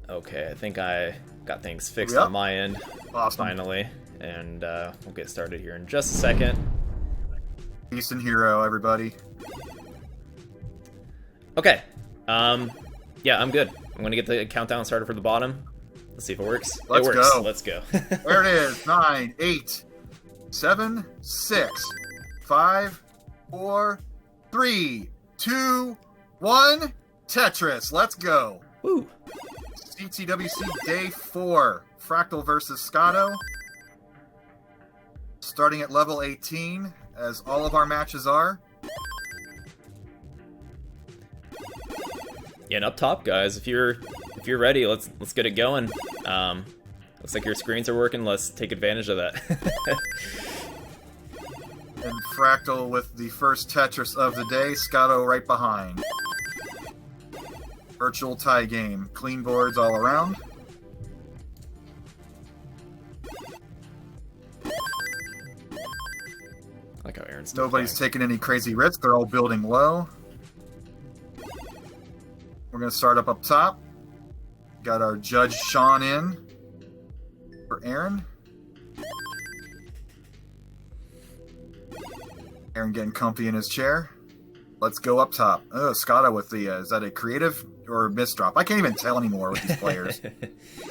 Okay, I think I got things fixed on my end, Awesome. finally, and we'll get started here in just a second. Decent hero, everybody. Okay, yeah, I'm good. I'm gonna get the countdown started for the bottom. Let's see if it works. Let's it works. go. Let's go. There it is. 9, 8, 7, 6, 5, 4, 3, 2, 1. Tetris. Let's go. Woo. CTWC Day 4. Fractal versus Scotto. Starting at level 18, as all of our matches are. Yeah, and up top, guys, if you're ready, let's get it going. Looks like your screens are working. Let's take advantage of that. And Fractal with the first Tetris of the day. Scotto right behind. Virtual tie game. Clean boards all around. I like how Eren's still Nobody's playing. taking any crazy risks. They're all building low. We're going to start up top. Got our Judge Sean in for Eren. Eren getting comfy in his chair. Let's go up top. Oh, Scotto with the, is that a creative or a misdrop? I can't even tell anymore with these players.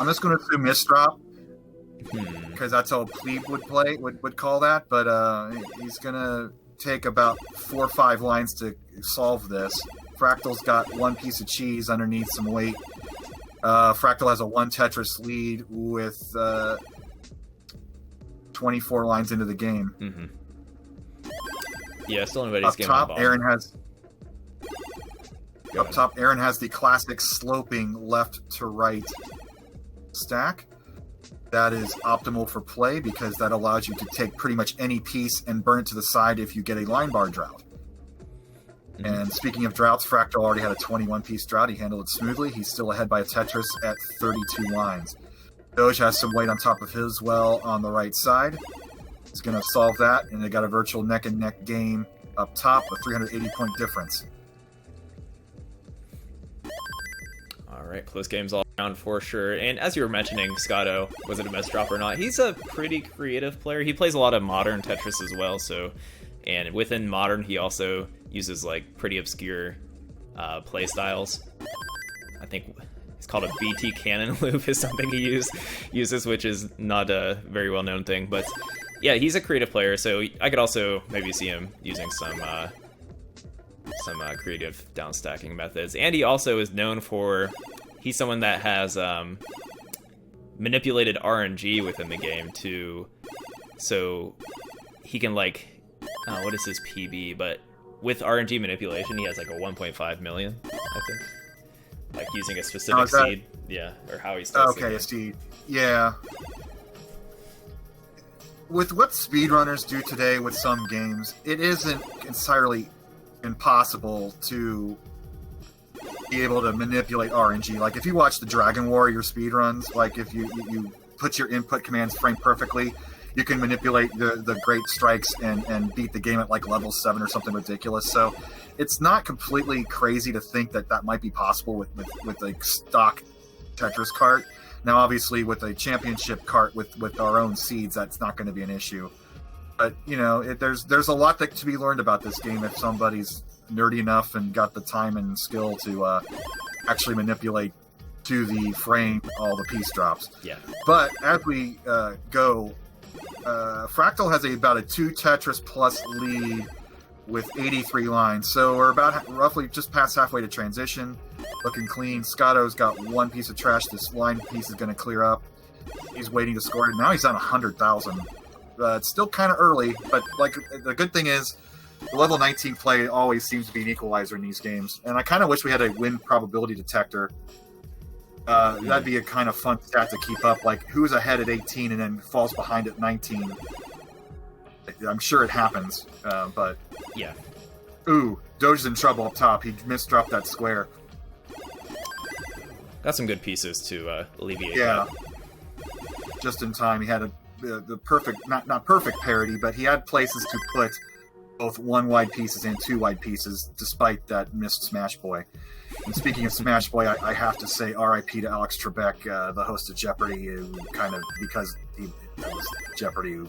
I'm just going to assume misdrop, because that's how a plebe would play, would call that, but he's going to take about 4 or 5 lines to solve this. Fractal's got one piece of cheese underneath some weight. Fractal has a 1 Tetris lead with 24 lines into the game. Mm-hmm. Yeah, still nobody's Up getting top, on Eren has Go up ahead. top. Eren has the classic sloping left to right stack. That is optimal for play because that allows you to take pretty much any piece and burn it to the side if you get a line bar drought. Mm-hmm. And speaking of droughts, Fractal already had a 21-piece drought. He handled it smoothly. He's still ahead by a Tetris at 32 lines. Doge has some weight on top of his well on the right side. He's going to solve that, and they got a virtual neck-and-neck game up top, a 380-point difference. All right, close games all around for sure. And as you were mentioning, Scotto, was it a mess drop or not? He's a pretty creative player. He plays a lot of modern Tetris as well, so... And within modern, he also uses like pretty obscure play styles. I think it's called a BT cannon loop is something he uses, which is not a very well known thing. But yeah, he's a creative player, so I could also maybe see him using some creative downstacking methods. And he also is known for he's someone that has manipulated RNG within the game too, so he can like. What is his PB? But with RNG manipulation, he has like a 1.5 million, I think. Like using a specific seed. Yeah, or how he starts. Okay, a seed. Yeah. With what speedrunners do today with some games, it isn't entirely impossible to be able to manipulate RNG. Like if you watch the Dragon Warrior speedruns, like if you put your input commands frame perfectly, you can manipulate the great strikes and beat the game at like level 7 or something ridiculous. So it's not completely crazy to think that that might be possible with a stock Tetris cart. Now, obviously, with a championship cart with our own seeds, that's not going to be an issue. But, you know, there's a lot to be learned about this game if somebody's nerdy enough and got the time and skill to actually manipulate to the frame all the piece drops. Yeah. But as we go... Fractal has about a 2 Tetris plus lead with 83 lines, so we're about roughly just past halfway to transition. Looking clean. Scotto's got 1 piece of trash. This line piece is going to clear up. He's waiting to score it. Now he's on 100,000. It's still kind of early, but like the good thing is the level 19 play always seems to be an equalizer in these games, and I kind of wish we had a win probability detector. That'd be a kind of fun stat to keep up. Like, who's ahead at 18 and then falls behind at 19? I'm sure it happens, but... Yeah. Ooh, Doge's in trouble up top. He misdropped that square. Got some good pieces to alleviate Yeah. that. Just in time. He had the perfect... Not perfect parity, but he had places to put both 1 wide pieces and 2 wide pieces, despite that missed Smash Boy. And speaking of Smash Boy, I have to say R.I.P. to Alex Trebek, the host of Jeopardy, who kind of, because it was Jeopardy who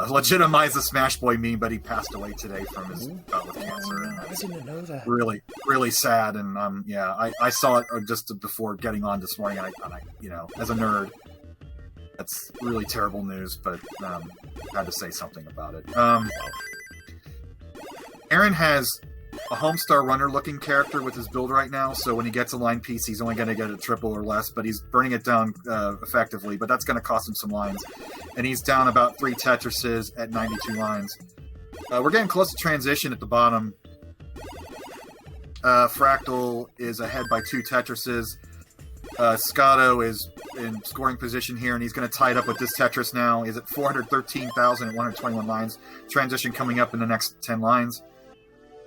legitimized the Smash Boy meme, but he passed away today from his bout with cancer. And I didn't know that. Really, really sad. And I saw it just before getting on this morning, and I as a nerd, that's really terrible news, but had to say something about it. Eren has a Homestar Runner looking character with his build right now, so when he gets a line piece, he's only going to get a triple or less, but he's burning it down effectively, but that's going to cost him some lines. And he's down about 3 Tetrises at 92 lines. We're getting close to transition at the bottom. Fractal is ahead by 2 Tetrises. Scotto is in scoring position here, and he's going to tie it up with this Tetris now. He's at 413,000 at 121 lines. Transition coming up in the next 10 lines.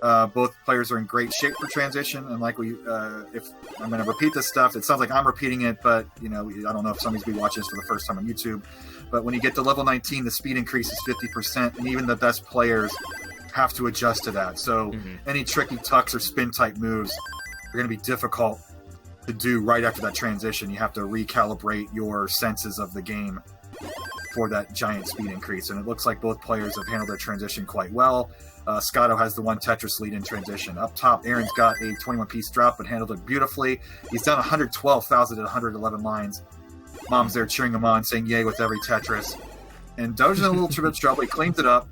Both players are in great shape for transition, and like if I'm going to repeat this stuff, it sounds like I'm repeating it, but I don't know if somebody's going to be watching this for the first time on YouTube. But when you get to level 19, the speed increase is 50%, and even the best players have to adjust to that. So any tricky tucks or spin type moves are going to be difficult to do right after that transition. You have to recalibrate your senses of the game for that giant speed increase, and it looks like both players have handled their transition quite well. Scotto has the 1 Tetris lead in transition. Up top, Eren's got a 21-piece drop, but handled it beautifully. He's down 112,000 at 111 lines. Mom's there cheering him on, saying yay with every Tetris. And Doge is in a little bit of trouble. He cleans it up.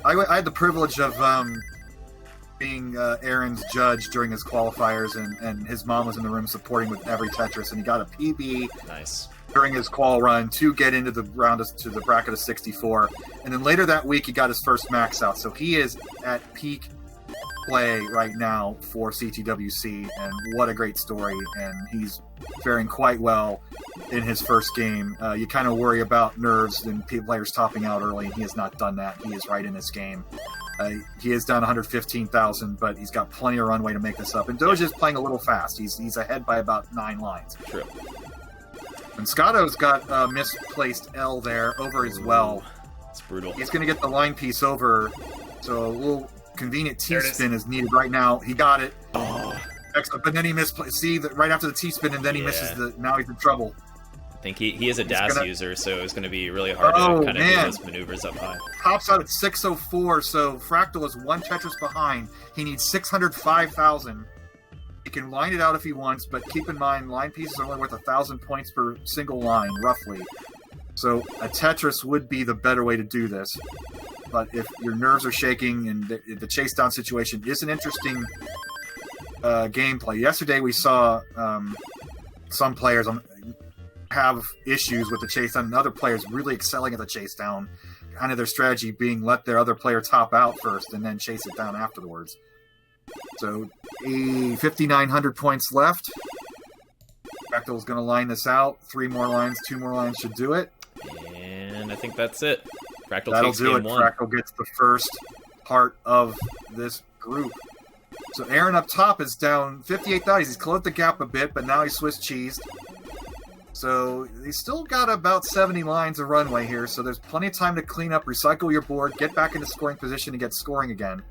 I had the privilege of being Eren's judge during his qualifiers, and his mom was in the room supporting with every Tetris, and he got a PB. Nice. During his qual run to get into the to the bracket of 64, and then later that week he got his first max out. So he is at peak play right now for CTWC, and what a great story! And he's faring quite well in his first game. You kind of worry about nerves and players topping out early, and he has not done that. He is right in this game. He is down 115,000, but he's got plenty of runway to make this up. And Doge is playing a little fast. He's ahead by about 9 lines. True. And Scotto's got a misplaced L there over as well. It's brutal. He's going to get the line piece over, so a little convenient T-spin is needed right now. He got it. Oh. Excellent. But then he misplaced. See, right after the T-spin, and then he misses the... Now he's in trouble. I think he is a Daasian user, so it's going to be really hard to kind of do those maneuvers up high. Tops out at 604, so Fractal is 1 Tetris behind. He needs 605,000. He can line it out if he wants, but keep in mind, line pieces are only worth 1,000 points per single line, roughly. So a Tetris would be the better way to do this. But if your nerves are shaking and the chase down situation is an interesting gameplay. Yesterday we saw some players have issues with the chase down, and other players really excelling at the chase down. Kind of their strategy being let their other player top out first and then chase it down afterwards. So, 5,900 points left. Fractal's going to line this out. 3 more lines, 2 more lines should do it. And I think that's it. Fractal That'll takes do game it. 1. Fractal gets the first part of this group. So Eren up top is down 58,000. He's closed the gap a bit, but now he's Swiss cheesed. So he's still got about 70 lines of runway here, so there's plenty of time to clean up, recycle your board, get back into scoring position, and get scoring again.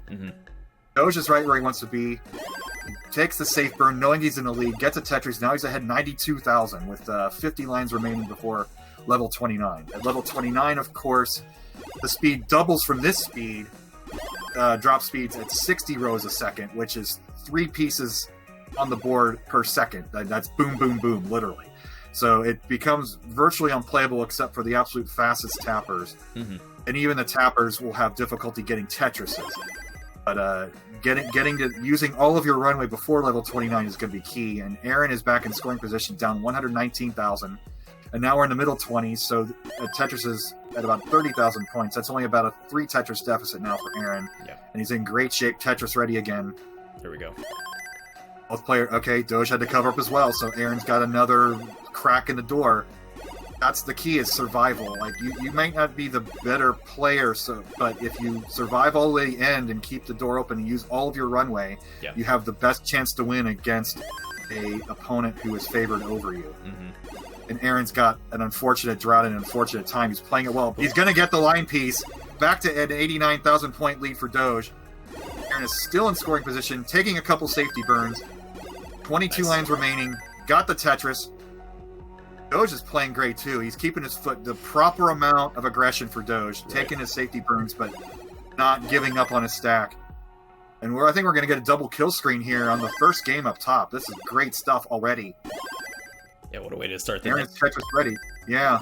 Doge is right where he wants to be. He takes the safe burn, knowing he's in the lead, gets a Tetris. Now he's ahead 92,000 with 50 lines remaining before level 29. At level 29, of course, the speed doubles from this speed. Drop speeds at 60 rows a second, which is 3 pieces on the board per second. That's boom, boom, boom, literally. So it becomes virtually unplayable except for the absolute fastest tappers. And even the tappers will have difficulty getting Tetrises. But getting to using all of your runway before level 29 is going to be key. And Eren is back in scoring position, down 119,000. And now we're in the middle 20s, so Tetris is at about 30,000 points. That's only about a 3 Tetris deficit now for Eren. Yeah. And he's in great shape, Tetris ready again. There we go. Both players, okay, Doge had to cover up as well, so Eren's got another crack in the door. That's the key, is survival. Like, you might not be the better player, but if you survive all the way to the end and keep the door open and use all of your runway, you have the best chance to win against a opponent who is favored over you. And Eren's got an unfortunate drought and an unfortunate time. He's playing it well. He's going to get the line piece. Back to an 89,000 point lead for Doge. Eren is still in scoring position, taking a couple safety burns. 22 Nice. lines remaining. Got the Tetris. Doge is playing great too. He's keeping his foot, the proper amount of aggression for Doge, taking his safety burns, but not giving up on his stack. And I think we're going to get a double kill screen here on the first game up top. This is great stuff already. Yeah, what a way to start the Eren's Tetris ready. Yeah.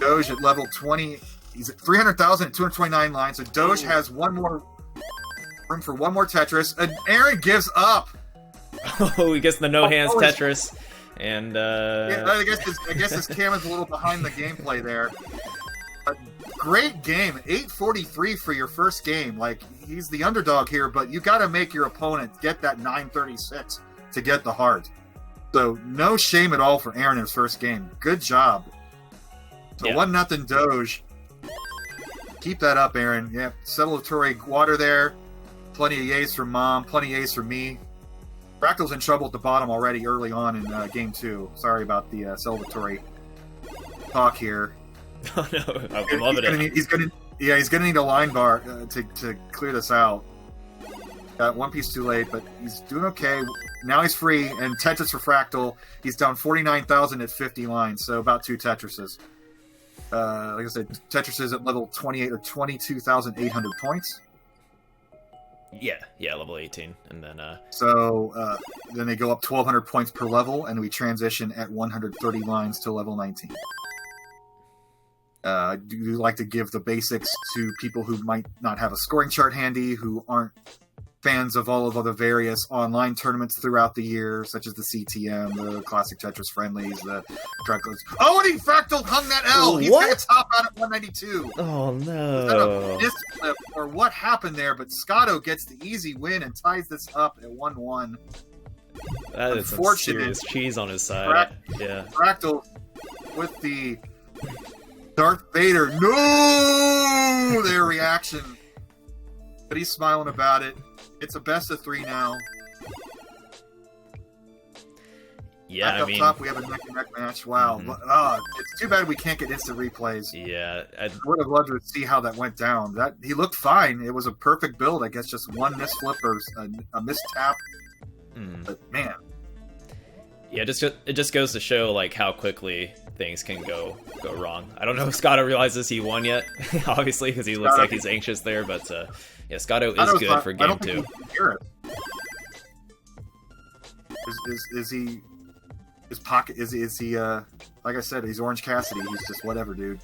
Doge at level 20. He's at 300,000 at 229 lines. So Doge has one more room for one more Tetris. And Eren gives up. Oh, he gets the no hands Tetris. And yeah, I guess his camera's a little behind the gameplay there. A great game. 843 for your first game. Like, he's the underdog here, but you got to make your opponent get that 936 to get the heart. So no shame at all for Eren in his first game. Good job. So 1-0 Doge. Keep that up, Eren. Yeah, celebratory water there. Plenty of yays from Mom. Plenty of yays from me. Fractal's in trouble at the bottom already early on in game 2. Sorry about the celebratory talk here. Oh no, I'm loving it. He's gonna need a line bar to clear this out. Got one piece too late, but he's doing okay. Now he's free, and Tetris for Fractal. He's down 49,000 at 50 lines, so about 2 Tetrises. Like I said, Tetris is at level 28 or 22,800 points. Yeah, level 18, and then So then they go up 1,200 points per level, and we transition at 130 lines to level 19. Do you like to give the basics to people who might not have a scoring chart handy, who aren't fans of all of the various online tournaments throughout the year, such as the CTM, the Classic Tetris Friendlies, the Fractals. Oh, and he Fractal hung that L! He's going to top out at 192! Oh, no. Was that a misflip, or what happened there? But Scotto gets the easy win and ties this up at 1-1. That is some serious cheese on his side. Yeah. Fractal with the Darth Vader. No! Their reaction. But he's smiling about it. It's a best of 3 now. Yeah, Back I up mean, top, we have a neck-and-neck match. Wow. But, it's too bad we can't get instant replays. Yeah. I would have loved to see how that went down. He looked fine. It was a perfect build. I guess just one misflip or a mistap. But, man. Yeah, it just goes to show like how quickly things can go wrong. I don't know if Scotto realizes he won yet, obviously, because he looks like he's anxious there. But yeah, Scotto is good for game 2. Is he? His pocket is he? Like I said, he's Orange Cassidy. He's just whatever, dude.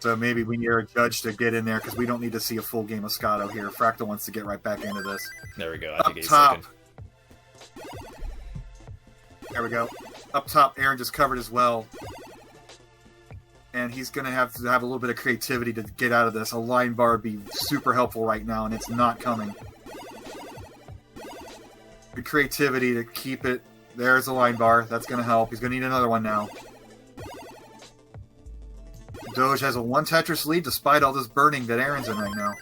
So maybe we need a judge to get in there because we don't need to see a full game of Scotto here. Fractal wants to get right back into this. There we go. I think he's top. second. There we go. Up top, Eren just covered as well. And he's going to have a little bit of creativity to get out of this. A line bar would be super helpful right now, and it's not coming. The creativity to keep it. There's a line bar. That's going to help. He's going to need another one now. Doge has a 1 Tetris lead despite all this burning that Eren's in right now.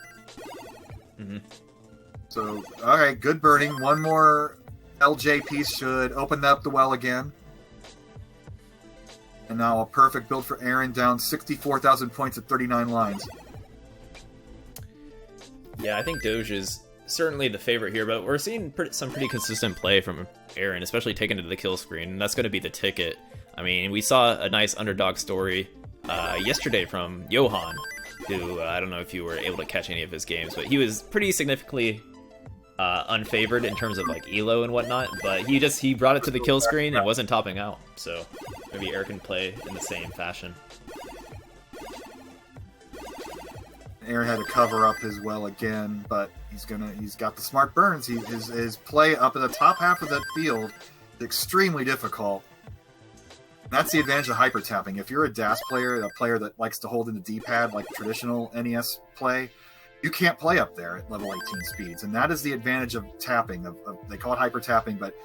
So, alright, good burning. One more LJ piece should open up the well again. And now a perfect build for Eren, down 64,000 points at 39 lines. Yeah, I think Doge is certainly the favorite here, but we're seeing some pretty consistent play from Eren, especially taking it to the kill screen, and that's going to be the ticket. I mean, we saw a nice underdog story yesterday from Johan, who I don't know if you were able to catch any of his games, but he was pretty significantly unfavored in terms of like elo and whatnot, but he brought it to the kill screen and wasn't topping out, so maybe Eren can play in the same fashion. Eren had to cover up as well again, but he's got the smart burns. His play up in the top half of that field is extremely difficult. And that's the advantage of hyper tapping. If you're a DAS player, a player that likes to hold in the D-pad like traditional NES play, you can't play up there at level 18 speeds, and that is the advantage of tapping. They call it hyper tapping, but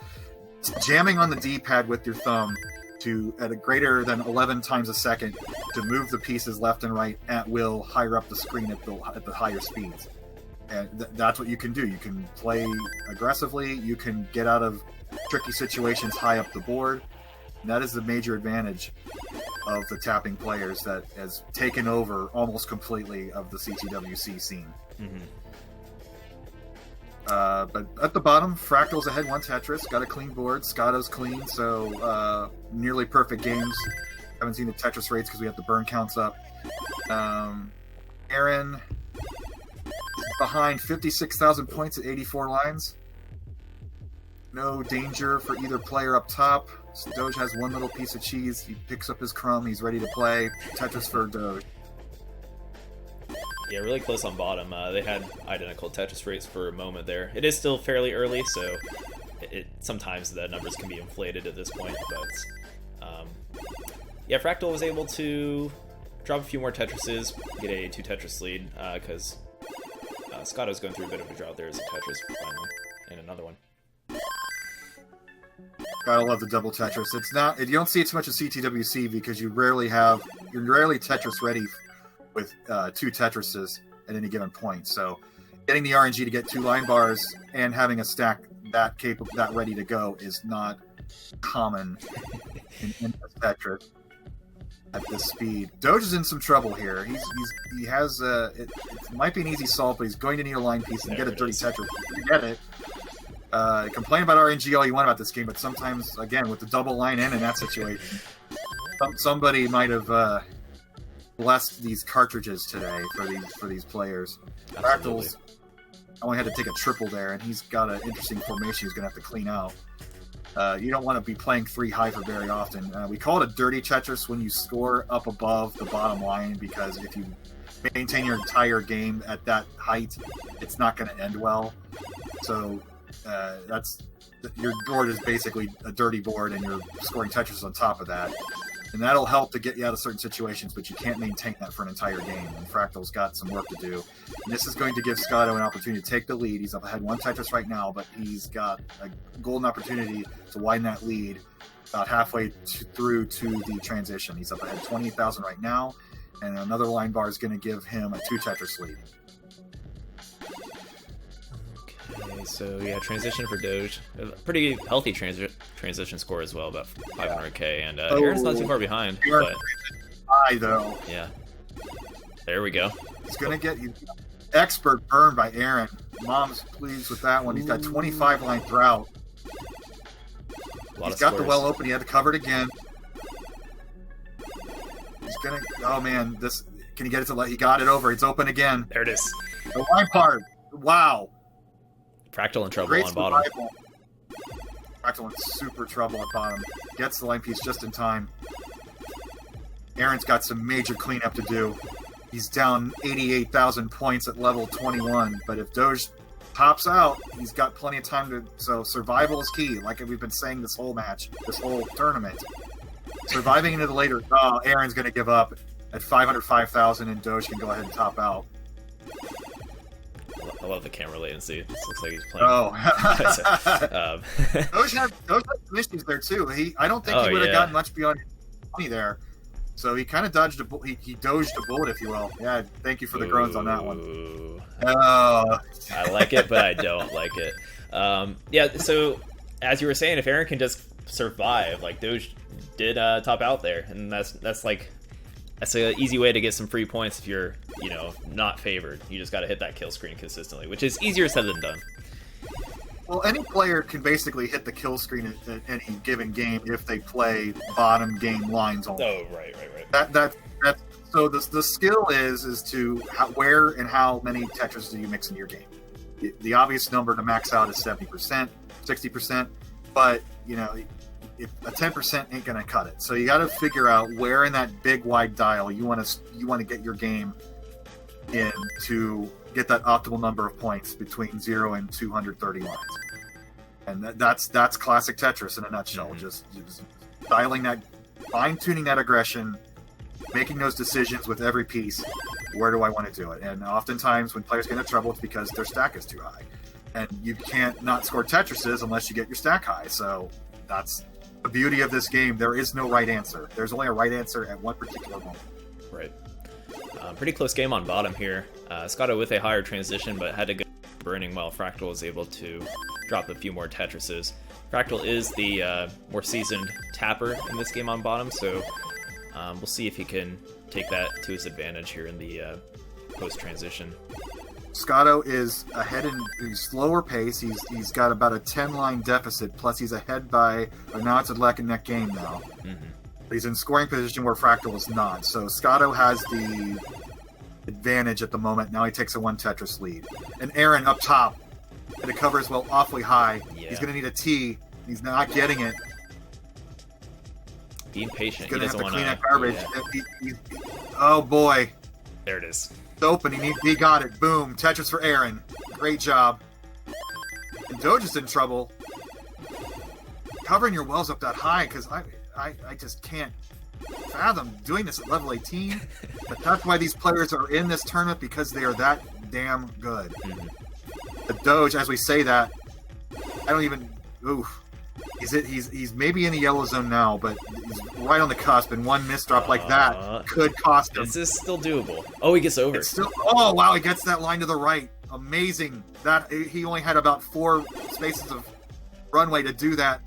jamming on the D-pad with your thumb at a greater than 11 times a second to move the pieces left and right at will higher up the screen at the higher speeds. And that's what you can do. You can play aggressively. You can get out of tricky situations high up the board. And that is the major advantage of the tapping players that has taken over almost completely of the CTWC scene. But at the bottom, Fractal's ahead 1 Tetris, got a clean board. Scotto's clean, so nearly perfect games. Haven't seen the Tetris rates because we have the burn counts up. Eren behind 56,000 points at 84 lines. No danger for either player up top. Doge has one little piece of cheese. He picks up his crumb. He's ready to play. Tetris for Doge. Yeah, really close on bottom. They had identical Tetris rates for a moment there. It is still fairly early, so sometimes the numbers can be inflated at this point. But yeah, Fractal was able to drop a few more Tetrises, get a 2 Tetris lead, because Scotto's going through a bit of a drought there as a Tetris finally, and another one. Gotta love the double Tetris. It's not, you don't see it too much of CTWC because you're rarely Tetris ready with 2 Tetrises at any given point. So getting the RNG to get 2 line bars and having a stack that capable, that ready to go is not common in Tetris at this speed. Doge is in some trouble here. He has it might be an easy solve, but he's going to need a line piece and get a dirty Tetris. You get it. Complain about RNG all you want about this game, but sometimes, again, with the double line in that situation, somebody might have blessed these cartridges today for these players. Fractals only had to take a triple there, and he's got an interesting formation he's going to have to clean out. You don't want to be playing 3 high for very often. We call it a dirty Tetris when you score up above the bottom line, because if you maintain your entire game at that height, it's not going to end well. So your board is basically a dirty board, and you're scoring Tetris on top of that. And that'll help to get you out of certain situations, but you can't maintain that for an entire game. And Fractal's got some work to do. And this is going to give Scotto an opportunity to take the lead. He's up ahead 1 Tetris right now, but he's got a golden opportunity to widen that lead about halfway through to the transition. He's up ahead 28,000 right now, and another line bar is going to give him a 2 Tetris lead. Okay, so yeah, transition for Doge. A pretty healthy transition score as well, about 500k, and Eren's not too far behind. But high though. Yeah. There we go. He's gonna get expert burn by Eren. Mom's pleased with that one. He's got 25 line drought. He's got the well open. He had to cover it again. He's gonna. Oh man, this. Can he get it to let? He got it over. It's open again. There it is. The line part. Wow. Fractal in trouble Great on bottom. Fractal in super trouble at bottom. Gets the line piece just in time. Eren's got some major cleanup to do. He's down 88,000 points at level 21, but if Doge tops out, he's got plenty of time to... So survival is key, like we've been saying this whole match, this whole tournament. Surviving into the later... Oh, Eren's going to give up at 505,000, and Doge can go ahead and top out. I love the camera latency. This looks like he's playing. Oh. Doge had some issues there, too. I don't think he would have gotten much beyond 20 there. So he kind of dodged he dodged a bullet, if you will. Yeah, thank you for the groans on that one. I like it, but I don't like it. Yeah, so as you were saying, if Eren can just survive, like Doge did top out there, and that's an easy way to get some free points if you're, not favored. You just got to hit that kill screen consistently, which is easier said than done. Well, any player can basically hit the kill screen at any given game if they play bottom game lines only. Oh, right. So the skill is to where and how many Tetris do you mix in your game. The obvious number to max out is 70%, 60%, but if a 10% ain't gonna cut it. So you got to figure out where in that big wide dial you want to get your game in to get that optimal number of points between 0 and 230 lines. And that's classic Tetris in a nutshell. Mm-hmm. Just dialing that, fine-tuning that aggression, making those decisions with every piece. Where do I want to do it? And oftentimes when players get into trouble, it's because their stack is too high. And you can't not score Tetrises unless you get your stack high. So that's the beauty of this game. There is no right answer. There's only a right answer at one particular moment. Right. Pretty close game on bottom here. Scotto with a higher transition, but had to go burning while Fractal was able to drop a few more Tetrises. Fractal is the more seasoned tapper in this game on bottom, so we'll see if he can take that to his advantage here in the post-transition. Scotto is ahead in a slower pace. He's got about a 10-line deficit, plus he's ahead by, now it's a neck and neck game now. He's in scoring position where Fractal is not. So Scotto has the advantage at the moment. Now he takes a 1 Tetris lead. And Eren up top, and the cover is awfully high. Yeah. He's going to need a T. He's not getting it. Being patient. He's going to have to clean wanna, that garbage. Yeah. Oh boy. There it is. It's open. He got it. Boom. Tetris for Eren. Great job. And Doge is in trouble. Covering your wells up that high, because I just can't fathom doing this at level 18. But that's why these players are in this tournament, because they are that damn good. The Doge, as we say that, I don't even... Oof. He's maybe in the yellow zone now, but he's right on the cusp, and one misdrop like that could cost him. This is still doable. Oh, he gets over. It's still, oh, wow, he gets that line to the right. Amazing. That he only had about 4 spaces of runway to do that.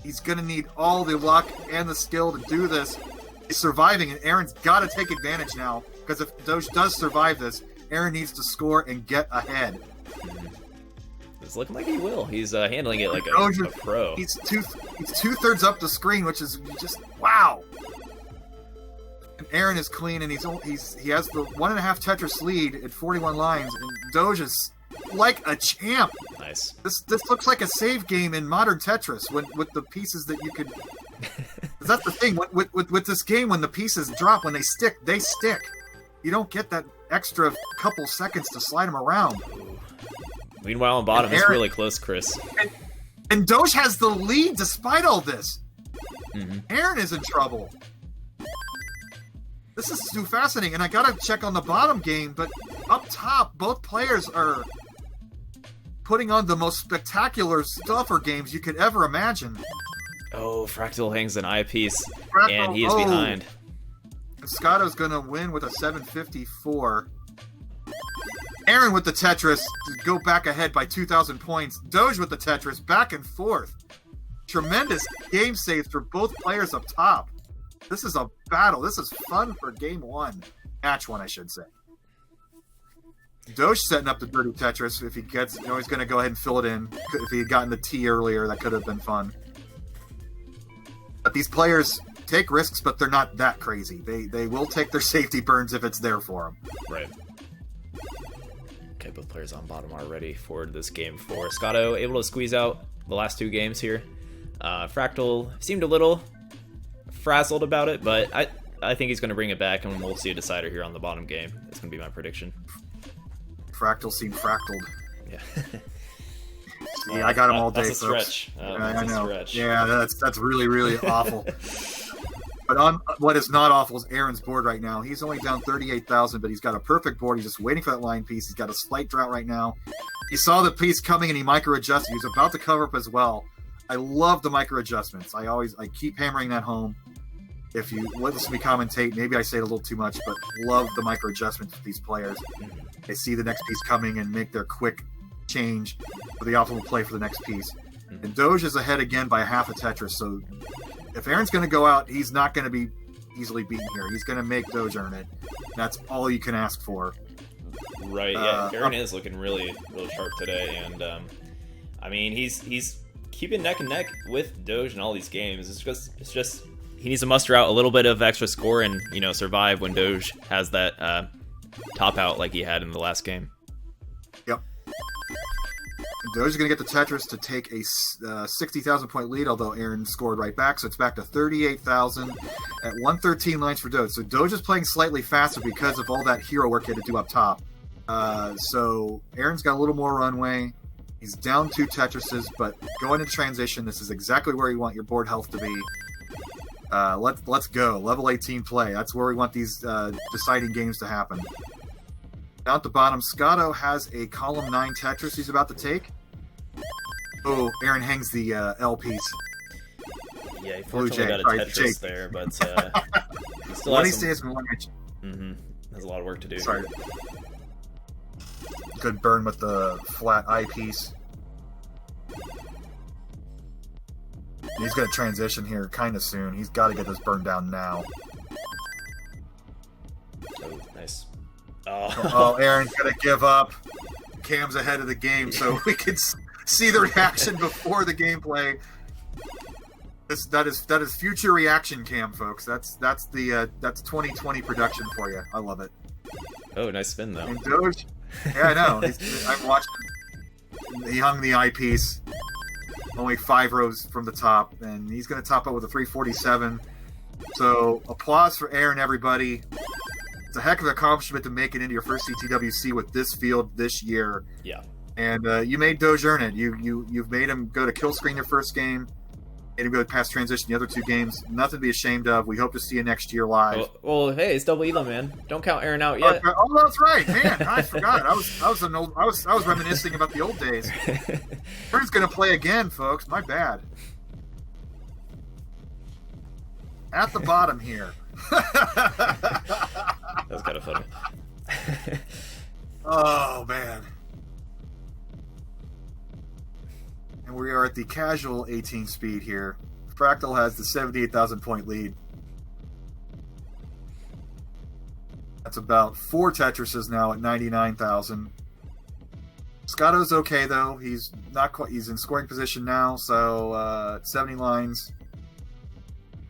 He's going to need all the luck and the skill to do this. He's surviving, and Eren's got to take advantage now, because if Doge does survive this, Eren needs to score and get ahead. It's looking like he will. He's handling it like a pro. He's two-thirds up the screen, which is just wow. And Eren is clean, and he has the 1.5 Tetris lead at 41 lines, and Doge is like a champ. Nice. This looks like a save game in modern Tetris with the pieces that you could. That's the thing with this game, when the pieces drop, when they stick, they stick. You don't get that extra couple seconds to slide them around. Ooh. Meanwhile, on bottom, it's really close, Chris. And Doge has the lead despite all this. Eren is in trouble. This is too fascinating, and I gotta check on the bottom game, but up top, both players are putting on the most spectacular stuffer games you could ever imagine. Oh, Fractal hangs an eyepiece, Fractal, and he is behind. And Scotto's gonna win with a 754. Eren with the Tetris to go back ahead by 2,000 points. Doge with the Tetris back and forth. Tremendous game saves for both players up top. This is a battle. This is fun for game 1. Match 1, I should say. Doge setting up the dirty Tetris. If he gets, he's going to go ahead and fill it in. If he had gotten the T earlier, that could have been fun. But these players take risks, but they're not that crazy. They will take their safety burns if it's there for them. Right. Okay, both players on bottom are ready for this game 4. Scotto able to squeeze out the last 2 games here. Fractal seemed a little frazzled about it, but I think he's going to bring it back, and we'll see a decider here on the bottom game. That's going to be my prediction. Fractal seemed fractaled. Yeah. Yeah, I got him all day, that's a stretch. I know. Yeah, that's really, really awful. But on what is not awful is Eren's board right now. He's only down 38,000, but he's got a perfect board. He's just waiting for that line piece. He's got a slight drought right now. He saw the piece coming and he micro-adjusted. He was about to cover up as well. I love the micro-adjustments. I keep hammering that home. If you listen to me commentate, maybe I say it a little too much, but love the micro-adjustments with these players. They see the next piece coming and make their quick change for the optimal play for the next piece. And Doge is ahead again by half a Tetris, so if Eren's going to go out, he's not going to be easily beaten here. He's going to make Doge earn it. That's all you can ask for. Right, yeah. Eren is looking really, really sharp today, and I mean, he's keeping neck and neck with Doge in all these games. It's just he needs to muster out a little bit of extra score and survive when Doge has that top out like he had in the last game. Yep. Doge is going to get the Tetris to take a 60,000 point lead, although Eren scored right back, so it's back to 38,000 at 113 lines for Doge. So Doge is playing slightly faster because of all that hero work he had to do up top. So Eren's got a little more runway. He's down 2 Tetrises, but going into transition, this is exactly where you want your board health to be. Let's go. Level 18 play. That's where we want these deciding games to happen. Down at the bottom, Scotto has a column 9 Tetris he's about to take. Oh, Eren hangs the L piece. Yeah, he fortunately got a Tetris there, but he still has has a lot of work to do. Sorry. Good burn with the flat eye piece. He's going to transition here kind of soon. He's got to get this burn down now. Oh, nice. Oh, Eren's going to give up. cams ahead of the game so we can see the reaction before the gameplay. That is future reaction cam, folks. That's 2020 production for you. I love it. Oh, nice spin though. And Doge, yeah, I know. I'm watching. He hung the eyepiece, only 5 rows from the top, and he's going to top out with a 347. So applause for Eren, everybody. It's a heck of an accomplishment to make it into your first CTWC with this field this year. Yeah. And you made Doge earn it. You've made him go to kill screen your first game. Made him go past transition the other 2 games. Nothing to be ashamed of. We hope to see you next year live. Well, hey, it's double Elo, man. Don't count Eren out yet. Oh, that's right, man. I forgot. I was reminiscing about the old days. Eren's gonna play again, folks. My bad. At the bottom here. That was kind of funny. Oh man. And we are at the casual 18 speed here. Fractal has the 78,000 point lead. That's about 4 Tetrises now at 99,000. Scotto's okay though. He's not quite. He's in scoring position now, so 70 lines.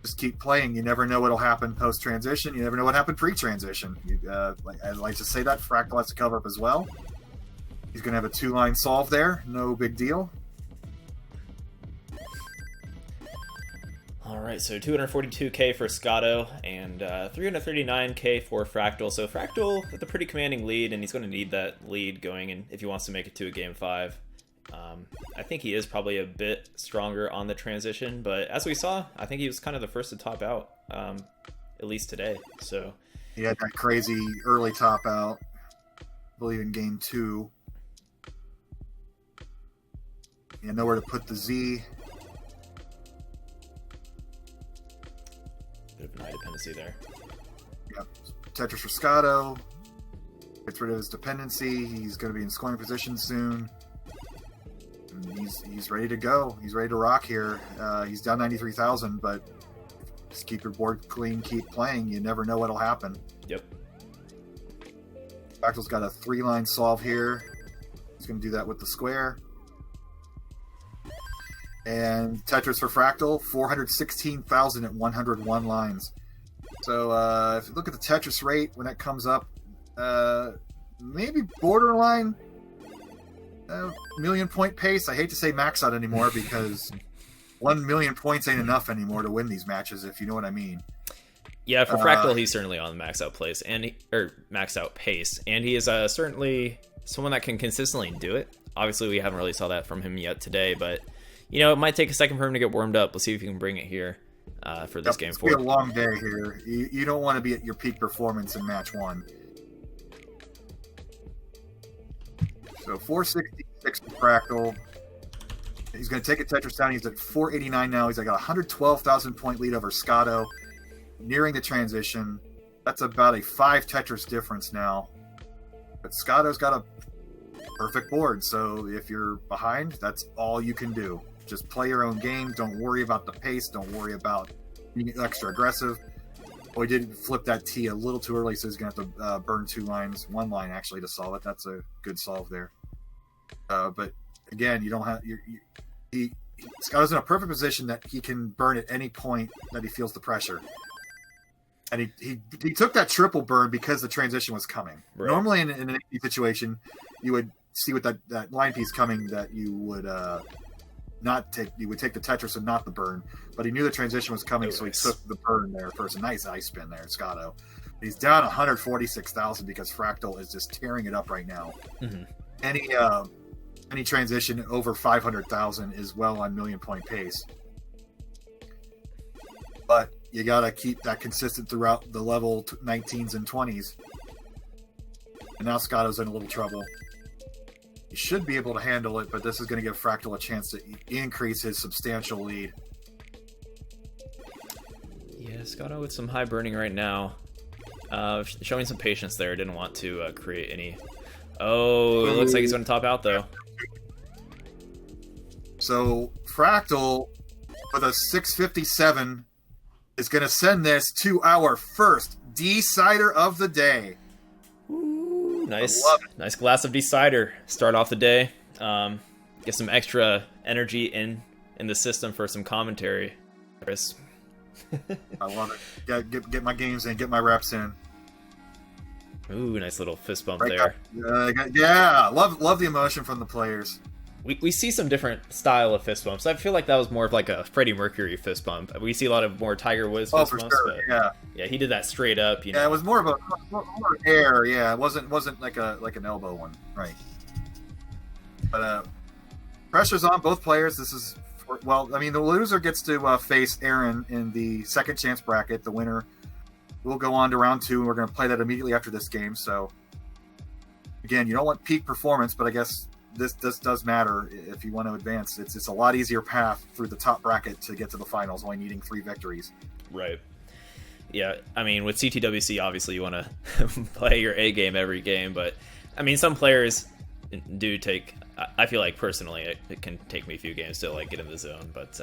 Just keep playing. You never know what'll happen post transition. You never know what happened pre transition. I like to say that Fractal has to cover up as well. He's going to have a 2-line solve there. No big deal. All right, so 242k for Scotto and 339k for Fractal. So Fractal with a pretty commanding lead, and he's going to need that lead going in if he wants to make it to a game 5. I think he is probably a bit stronger on the transition, but as we saw, I think he was kind of the first to top out, at least today. So he had that crazy early top out, I believe in game 2. Yeah, nowhere to put the Z. Bit of an eye dependency there. Yep. Tetris for Scotto. Gets rid of his dependency. He's going to be in scoring position soon. And he's ready to go. He's ready to rock here. He's down 93,000, but just keep your board clean, keep playing. You never know what'll happen. Yep. Fractal's got a 3-line solve here. He's going to do that with the square. And Tetris for Fractal, 416,000 at 101 lines. So if you look at the Tetris rate when that comes up, maybe borderline million point pace. I hate to say max out anymore because 1 million points ain't enough anymore to win these matches, if you know what I mean. Yeah, for Fractal, he's certainly on the max out pace, and he is certainly someone that can consistently do it. Obviously, we haven't really saw that from him yet today, but you know, it might take a second for him to get warmed up. Let's see if he can bring it here for this game 4. It's going to be a long day here. You don't want to be at your peak performance in match 1. So 466 for Fractal. He's going to take a Tetris down. He's at 489 now. He's got a 112,000 point lead over Scotto. Nearing the transition. That's about a 5 Tetris difference now. But Scotto's got a perfect board. So if you're behind, that's all you can do. Just play your own game. Don't worry about the pace. Don't worry about being extra aggressive. Well, he did flip that T a little too early, so he's going to have to burn 2 lines. 1 line, actually, to solve it. That's a good solve there. But, again, you don't have... Scotto's in a perfect position that he can burn at any point that he feels the pressure. And he took that triple burn because the transition was coming. Right. Normally, in an 80 situation, you would see with that line piece coming that you would... You would take the Tetris and not the burn, but he knew the transition was coming, so he took the burn there first. A nice ice spin there, Scotto. He's down 146,000 because Fractal is just tearing it up right now. Mm-hmm. Any transition over 500,000 is well on million point pace, but you gotta keep that consistent throughout the level 19s and 20s. And now Scotto's in a little trouble. He should be able to handle it, but this is going to give Fractal a chance to increase his substantial lead. Yeah, Scotto with some high burning right now. Showing some patience there. Didn't want to create any... Oh, it looks like he's going to top out, though. So, Fractal, with a 657, is going to send this to our first decider of the day. Ooh. Ooh, nice. I love it. Nice glass of decider. Start off the day. Get some extra energy in the system for some commentary. Chris. I love it. Yeah, get my games in, get my reps in. Ooh, nice little fist bump Right, there. yeah, love the emotion from the players. We see some different style of fist bumps. I feel like that was more of like a Freddie Mercury fist bump. We see a lot of more Tiger Woods fist for bumps. sure. But yeah, he did that straight up. You know. Yeah, it was more of a more air. Yeah, it wasn't like an elbow one, right? But pressure's on both players. This is well, I mean, the loser gets to face Eren in the second chance bracket. The winner will go on to round 2, and we're going to play that immediately after this game. So again, you don't want peak performance, but I guess this does matter if you want to advance. It's a lot easier path through the top bracket to get to the finals, only needing 3 victories. Right. Yeah, I mean, with CTWC, obviously you want to play your A game every game, but I mean, some players do take. I feel like personally, it can take me a few games to like get in the zone, but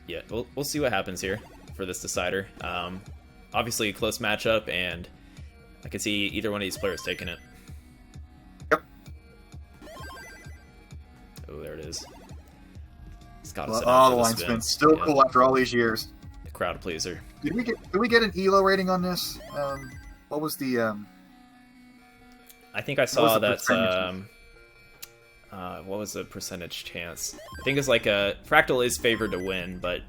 yeah, we'll see what happens here for this decider. Obviously, a close matchup, and I could see either one of these players taking it. Yep. Oh, there it is. Scotto the line spin. Still cool after all these years. The crowd pleaser. Did we get an ELO rating on this? What was the? I think I saw that. What was the percentage chance? I think it's like Fractal is favored to win, but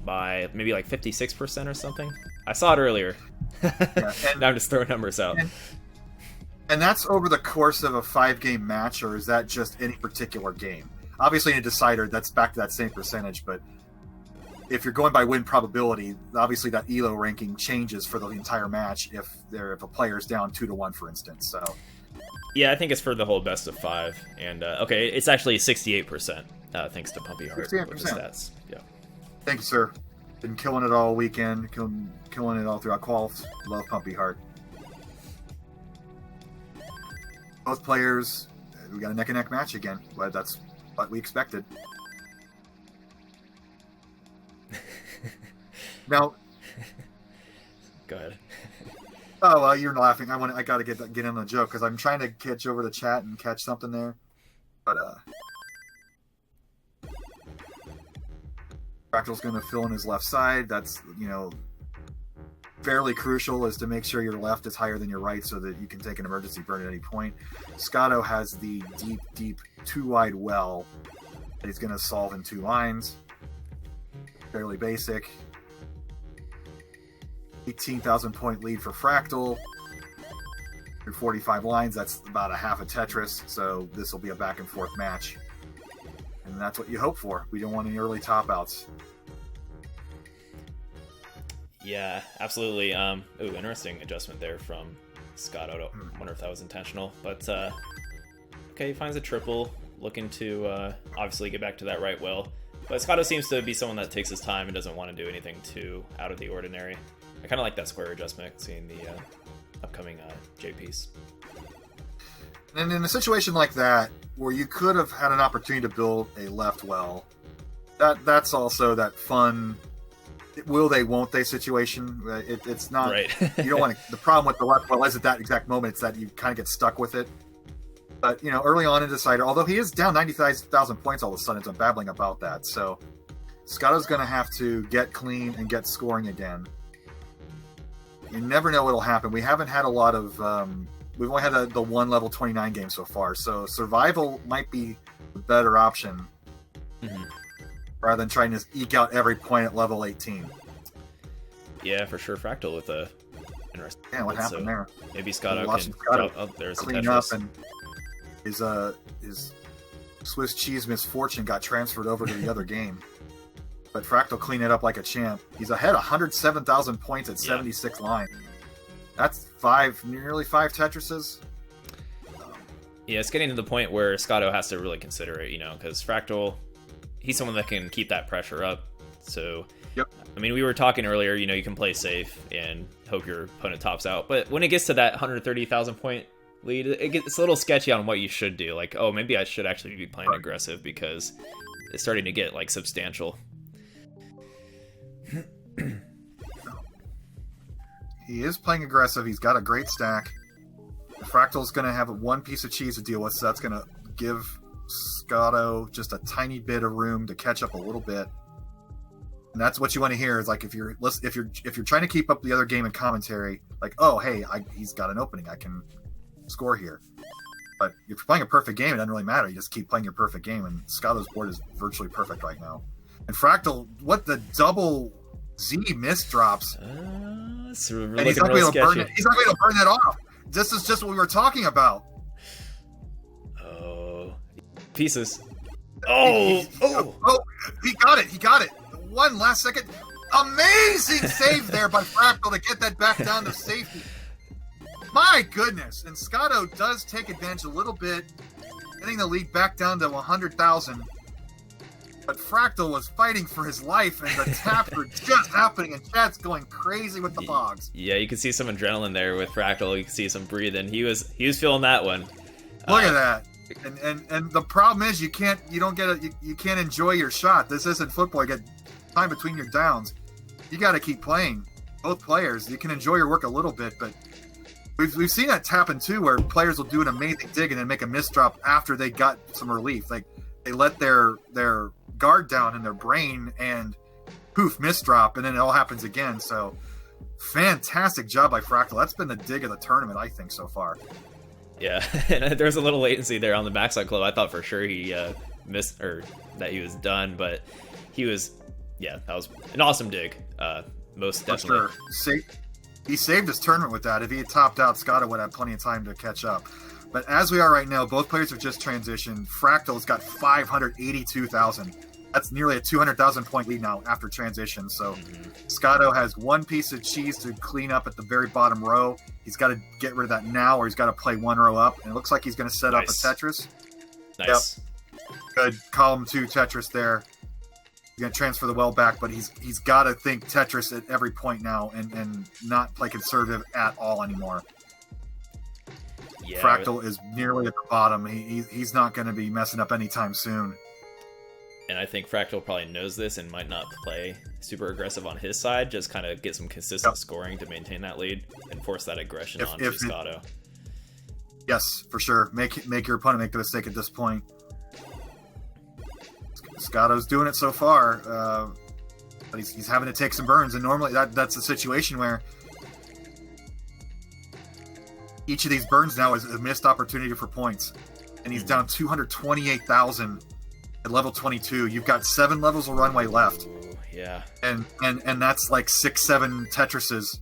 by maybe like 56% or something. I saw it earlier. Yeah, now I'm just throwing numbers out. And that's over the course of a 5-game match, or is that just any particular game? Obviously, in a decider, that's back to that same percentage, but if you're going by win probability, obviously that ELO ranking changes for the entire match if a player's down 2-1, for instance. So. Yeah, I think it's for the whole best of 5, and okay, it's actually 68%, thanks to Pumpy Heart with the stats. Yeah. Thank you, sir. Been killing it all weekend, killing it all throughout quals. Love Pumpy Heart. Both players, we got a neck-and-neck match again, but that's what we expected. Now, go ahead. Oh, well, you're laughing. I got to get in on the joke because I'm trying to catch over the chat and catch something there. But Fractal's going to fill in his left side. That's, fairly crucial, is to make sure your left is higher than your right so that you can take an emergency burn at any point. Scotto has the deep 2-wide well that he's going to solve in 2 lines. Fairly basic. 18,000 point lead for Fractal. Through 45 lines, that's about a half a Tetris, so this will be a back and forth match. And that's what you hope for. We don't want any early top outs. Yeah, absolutely. Ooh, interesting adjustment there from Scotto. I wonder if that was intentional. But, okay, he finds a triple, looking to obviously get back to that right well. But Scotto seems to be someone that takes his time and doesn't want to do anything too out of the ordinary. I kind of like that square adjustment, seeing the upcoming J piece. And in a situation like that, where you could have had an opportunity to build a left well, that's also that fun will they, won't they situation. It's not, right. You don't want to, the problem with the left well isn't that exact moment, it's that you kind of get stuck with it. But, early on in Decider, although he is down 90,000 points all of a sudden, I'm babbling about that. So Scotto's going to have to get clean and get scoring again. You never know what'll happen. We haven't had a lot of... we've only had the one level 29 game so far, so survival might be the better option rather than trying to eke out every point at level 18. Yeah, for sure. Fractal with a interesting... Yeah, what happened there? Maybe Scotto can... Scotto there's clean Tetris. Up, and his Swiss cheese misfortune got transferred over to the other game. But Fractal cleaned it up like a champ. He's ahead 107,000 points at 76 lines. That's nearly 5 Tetrises. Yeah, it's getting to the point where Scotto has to really consider it, because Fractal, he's someone that can keep that pressure up. So, yep. I mean, we were talking earlier, you can play safe and hope your opponent tops out. But when it gets to that 130,000 point lead, it's a little sketchy on what you should do. Like, oh, maybe I should actually be playing aggressive because it's starting to get, substantial. He is playing aggressive. He's got a great stack. Fractal's going to have one piece of cheese to deal with, so that's going to give Scotto just a tiny bit of room to catch up a little bit. And that's what you want to hear is like if you're trying to keep up the other game in commentary, like, oh hey, he's got an opening, I can score here. But if you're playing a perfect game, it doesn't really matter. You just keep playing your perfect game, and Scotto's board is virtually perfect right now. And Fractal, what the double Z miss drops? And he's not going to be able to burn it. He's not going to be able to burn that off. This is just what we were talking about. Oh, pieces. Oh, he got it. He got it. One last second. Amazing save there by Fractal to get that back down to safety. My goodness. And Scotto does take advantage a little bit, getting the lead back down to 100,000. But Fractal was fighting for his life, and the taps were just happening, and chat's going crazy with the bogs. Yeah, you can see some adrenaline there with Fractal. You can see some breathing. He was feeling that one. Look at that. And the problem is you can't enjoy your shot. This isn't football. You get time between your downs. You got to keep playing. Both players. You can enjoy your work a little bit, but we've seen that happen too, where players will do an amazing dig and then make a misdrop after they got some relief. Like they let their guard down in their brain and poof, misdrop, and then it all happens again. So fantastic job by Fractal. That's been the dig of the tournament, I think, so far. Yeah, and there was a little latency there on the backside club. I thought for sure he missed, or that he was done, but he was, yeah, that was an awesome dig. Most definitely. For sure. He saved his tournament with that. If he had topped out, Scotto would have plenty of time to catch up. But as we are right now, both players have just transitioned. Fractal's got 582,000. That's nearly a 200,000 point lead now after transition. So Scotto has one piece of cheese to clean up at the very bottom row. He's got to get rid of that now, or he's got to play one row up. And it looks like he's going to set up a Tetris. Nice. Yep. Good. Column 2 Tetris there. He's going to transfer the well back, but he's got to think Tetris at every point now and not play conservative at all anymore. Yeah, Fractal is nearly at the bottom. He's not going to be messing up anytime soon. And I think Fractal probably knows this and might not play super aggressive on his side, just kind of get some consistent scoring to maintain that lead and force that aggression on Scotto. Yes, for sure. Make your opponent make the mistake at this point. Scotto's doing it so far, but he's having to take some burns, and normally that's a situation where each of these burns now is a missed opportunity for points, and he's down 228,000 at level 22. You've got 7 levels of runway left. Ooh, yeah, and that's like 6-7 Tetrises.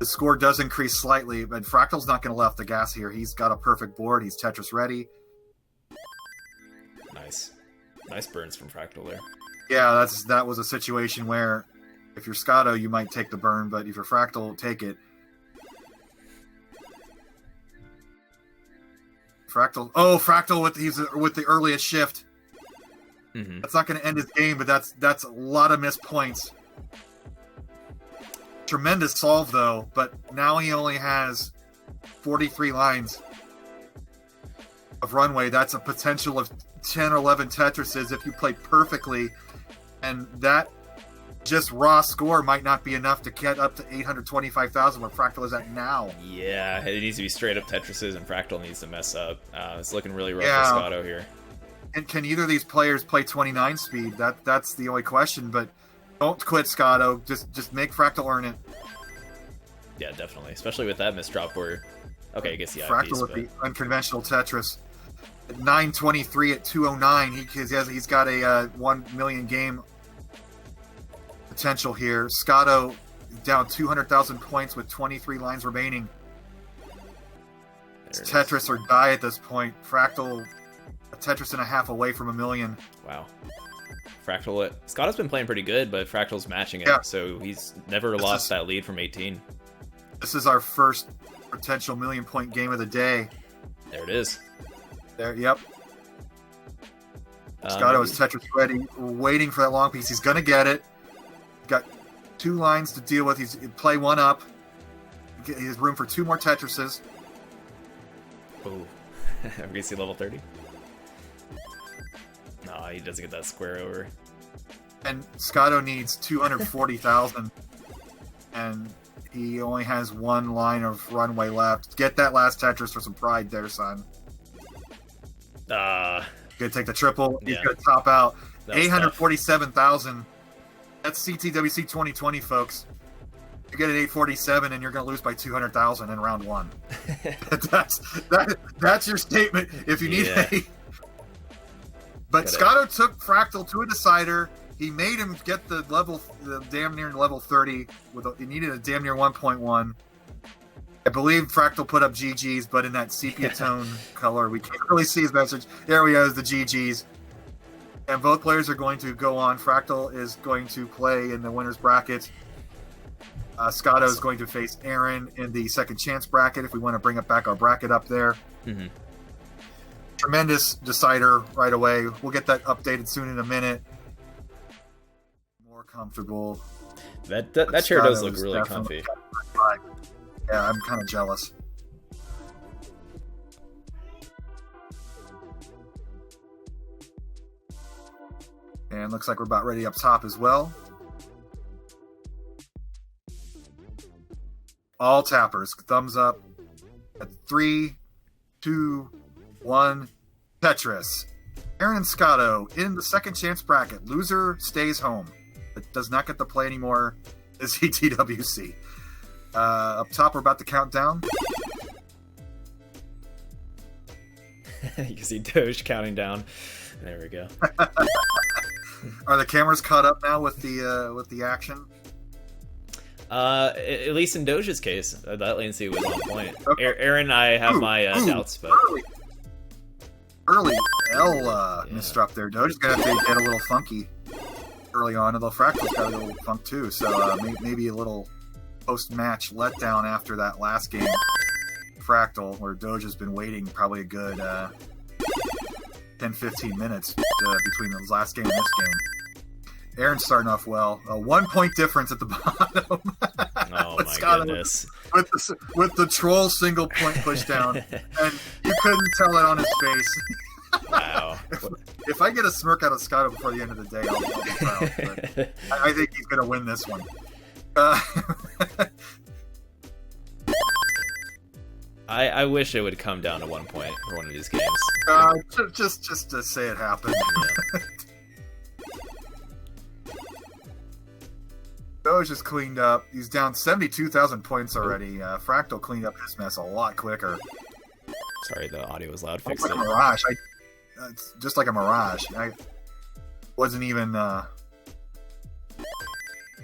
The score does increase slightly, but Fractal's not going to let off the gas here. He's got a perfect board. He's Tetris ready. Nice burns from Fractal there. Yeah, that was a situation where if you're Scotto, you might take the burn, but if you're Fractal, take it. Fractal with the earliest shift. That's not going to end his game, but that's a lot of missed points. Tremendous solve though, but now he only has 43 lines of runway. That's a potential of 10 or 11 Tetrises if you play perfectly, and that just raw score might not be enough to get up to 825,000 where Fractal is at now. Yeah, it needs to be straight up Tetrises, and Fractal needs to mess up. It's looking really rough for Scotto here. And can either of these players play 29 speed? That's the only question, but don't quit, Scotto. Just make Fractal earn it. Yeah, definitely. Especially with that misdrop where... Okay, I guess the Fractal with the unconventional Tetris. At 923 at 209, he's got a 1 million game potential here. Scotto down 200,000 points with 23 lines remaining. It's Tetris or die at this point. Fractal, a Tetris and a half away from 1 million. Wow. Fractal, Scotto's been playing pretty good, but Fractal's matching it, so he's never lost that lead from 18. This is our first potential 1 million point game of the day. There it is. There, yep. Scotto is Tetris ready, waiting for that long piece. He's going to get it. Got 2 lines to deal with. He's play one up. He has room for 2 more Tetrises. Oh, we see level 30. No, he doesn't get that square over. And Scotto needs 240,000, and He only has one line of runway left. Get that last Tetris for some pride there, son. Gonna take the triple. He's gonna top out 847,000. That's CTWC 2020, folks. You get an 847 and you're gonna lose by 200,000 in round one. That's your statement. If you need a. But Scotto took Fractal to a decider. He made him get the damn near level 30. He needed a damn near 1.1. I believe Fractal put up GGs, but in that sepia tone color, we can't really see his message. There we go, the GGs. And both players are going to go on. Fractal is going to play in the winner's bracket. Scotto is going to face Eren in the second chance bracket if we want to bring it back our bracket up there. Mm-hmm. Tremendous decider right away. We'll get that updated soon in a minute. More comfortable. That chair does look really comfy. Yeah, I'm kind of jealous. And looks like we're about ready up top as well. All tappers, thumbs up. At 3, 2, 1, Tetris. Eren and Scotto in the second chance bracket. Loser stays home. It does not get to play anymore as CTWC. Up top, we're about to count down. You can see Doge counting down. There we go. Are the cameras caught up now with the action? At least in Doge's case, that latency was on point. Okay. Eren, I have my doubts, but early L misdrop there. Doge's gonna have to get a little funky early on, although Fractal's got a little funk too. So maybe a little post-match letdown after that last game. Fractal, where Doge has been waiting probably a good 10-15 minutes between the last game and this game. Eren's starting off well. A 1 point difference at the bottom. Oh my goodness. With the troll single point pushdown. And you couldn't tell it on his face. Wow. If I get a smirk out of Scotto before the end of the day, I'll be proud. But I think he's going to win this one. I wish it would come down to 1 point for one of these games. Just to say it happened. Yeah. Doge is cleaned up. He's down 72,000 points already. Fractal cleaned up his mess a lot quicker. Sorry, the audio was loud. It's Fixed like it. a mirage. It's just like a mirage. I wasn't even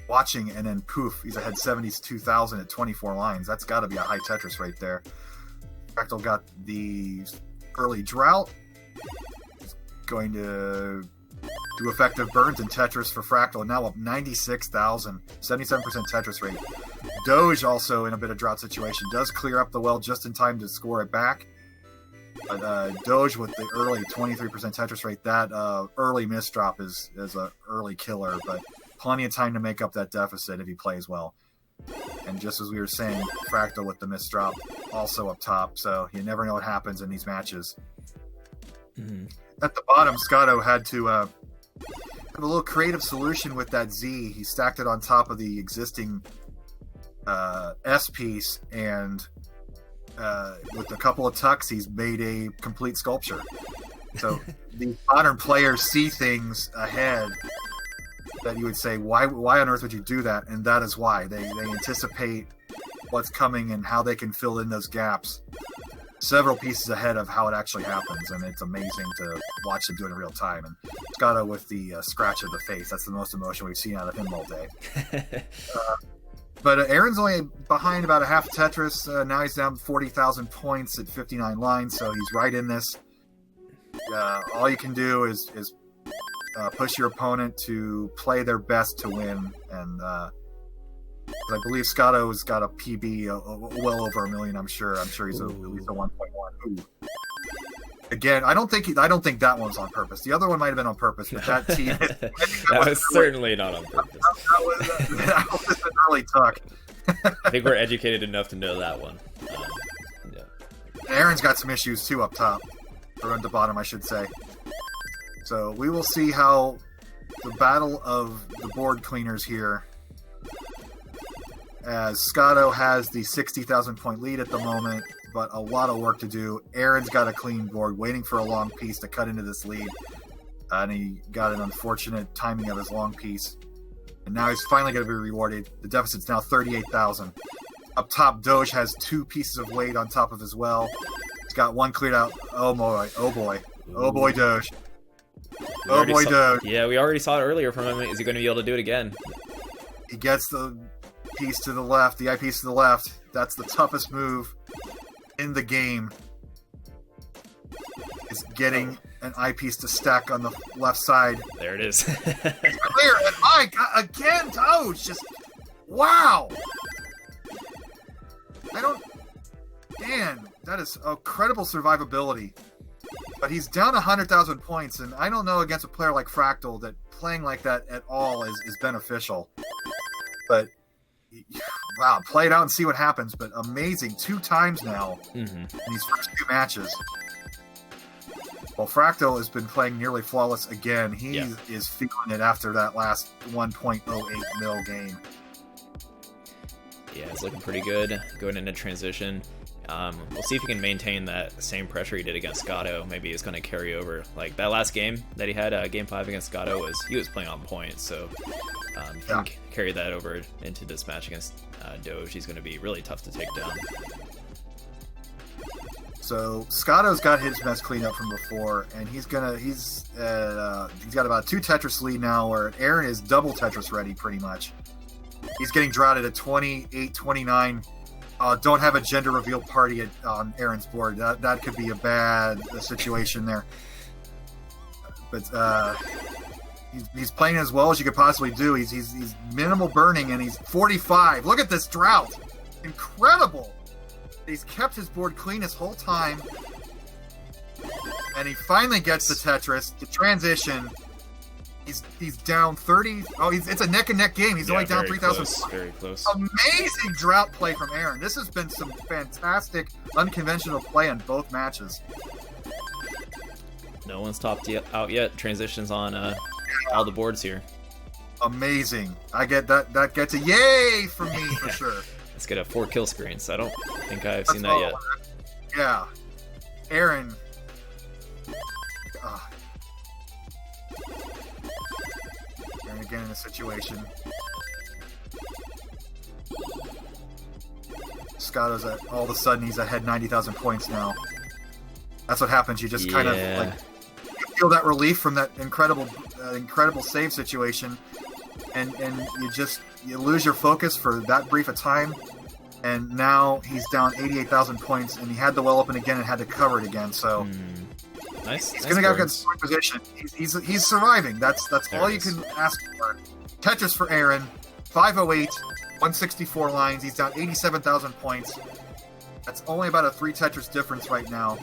watching, and then poof, he's ahead 72,000 at 24 lines. That's got to be a high Tetris right there. Fractal got the early drought. He's going to do effective burns in Tetris for Fractal, now up 96,000, 77% Tetris rate. Doge also in a bit of drought situation, does clear up the well just in time to score it back. But Doge with the early 23% Tetris rate, that early misdrop is an early killer, but plenty of time to make up that deficit if he plays well. And just as we were saying, Fractal with the misdrop also up top, so you never know what happens in these matches. Mm-hmm. At the bottom, Scotto had to have a little creative solution with that Z. He stacked it on top of the existing S piece, and with a couple of tucks, he's made a complete sculpture. So the modern players see things ahead that you would say, why on earth would you do that? And that is why. They anticipate what's coming and how they can fill in those gaps several pieces ahead of how it actually happens, and it's amazing to watch them do it in real time. And Scotto with the scratch of the face, that's the most emotion we've seen out of him all day. But Eren's only behind about a half Tetris. Now he's down 40,000 points at 59 lines, so he's right in this. All you can do is push your opponent to play their best to win, and I believe Scotto's got a PB well over 1 million. I'm sure he's at least a 1.1. Ooh. Again, I don't think that one was on purpose. The other one might have been on purpose, but that team that was certainly not on purpose. That was an early tuck. I think we're educated enough to know that one. Yeah. Eren's got some issues too up top, or at the bottom, I should say. So we will see how the battle of the board cleaners here, as Scotto has the 60,000 point lead at the moment, but a lot of work to do. Eren's got a clean board, waiting for a long piece to cut into this lead, and he got an unfortunate timing of his long piece. And now he's finally going to be rewarded. The deficit's now 38,000. Up top, Doge has 2 pieces of weight on top of his well. He's got one cleared out. Oh boy, oh boy. Oh boy, Doge. Oh boy, Doge. Yeah, we already saw it earlier from him. Is he going to be able to do it again? He gets the piece to the left, the eyepiece to the left. That's the toughest move in the game. Is getting an eyepiece to stack on the left side. There it is. It's clear, and my God, again, Doge, just, wow! Man, that is incredible survivability. But he's down 100,000 points, and I don't know against a player like Fractal that playing like that at all is beneficial. But, wow, play it out and see what happens. But amazing, 2 times now in these first 2 matches. Well, Fractal has been playing nearly flawless again. He is feeling it after that last 1.08 mil game. Yeah, it's looking pretty good going into transition. We'll see if he can maintain that same pressure he did against Scotto. Maybe it's going to carry over. Like that last game that he had, game 5 against Scotto, he was playing on point. So if he can carry that over into this match against Doge, he's going to be really tough to take down. So Scotto's got his mess cleaned up from before, and he's got about 2 Tetris lead now, where Eren is double Tetris ready pretty much. He's getting droughted at 28, 29. Don't have a gender reveal party on Eren's board. That could be a bad situation there. But he's playing as well as you could possibly do. He's minimal burning, and he's 45. Look at this drought. Incredible. He's kept his board clean this whole time. And he finally gets the Tetris. The transition. He's down 30. Oh, it's a neck-and-neck game. He's only down 3,000. Very close. Amazing drought play from Eren. This has been some fantastic, unconventional play in both matches. No one's topped out yet. Transitions on all the boards here. Amazing. I get that. That gets a yay from me for sure. Let's get a 4 kill screens. I don't think I've seen that yet. Yeah. Eren. Eren again in a situation. Scotto's all of a sudden he's ahead 90,000 points now. That's what happens. You just kind of like feel that relief from that incredible save situation, and you lose your focus for that brief a time. And now he's down 88,000 points, and he had the well open again and had to cover it again. So he's going to get a scoring position. He's surviving. That's all you can ask for. Tetris for Eren, 508, 164 lines. He's down 87,000 points. That's only about a 3 Tetris difference right now.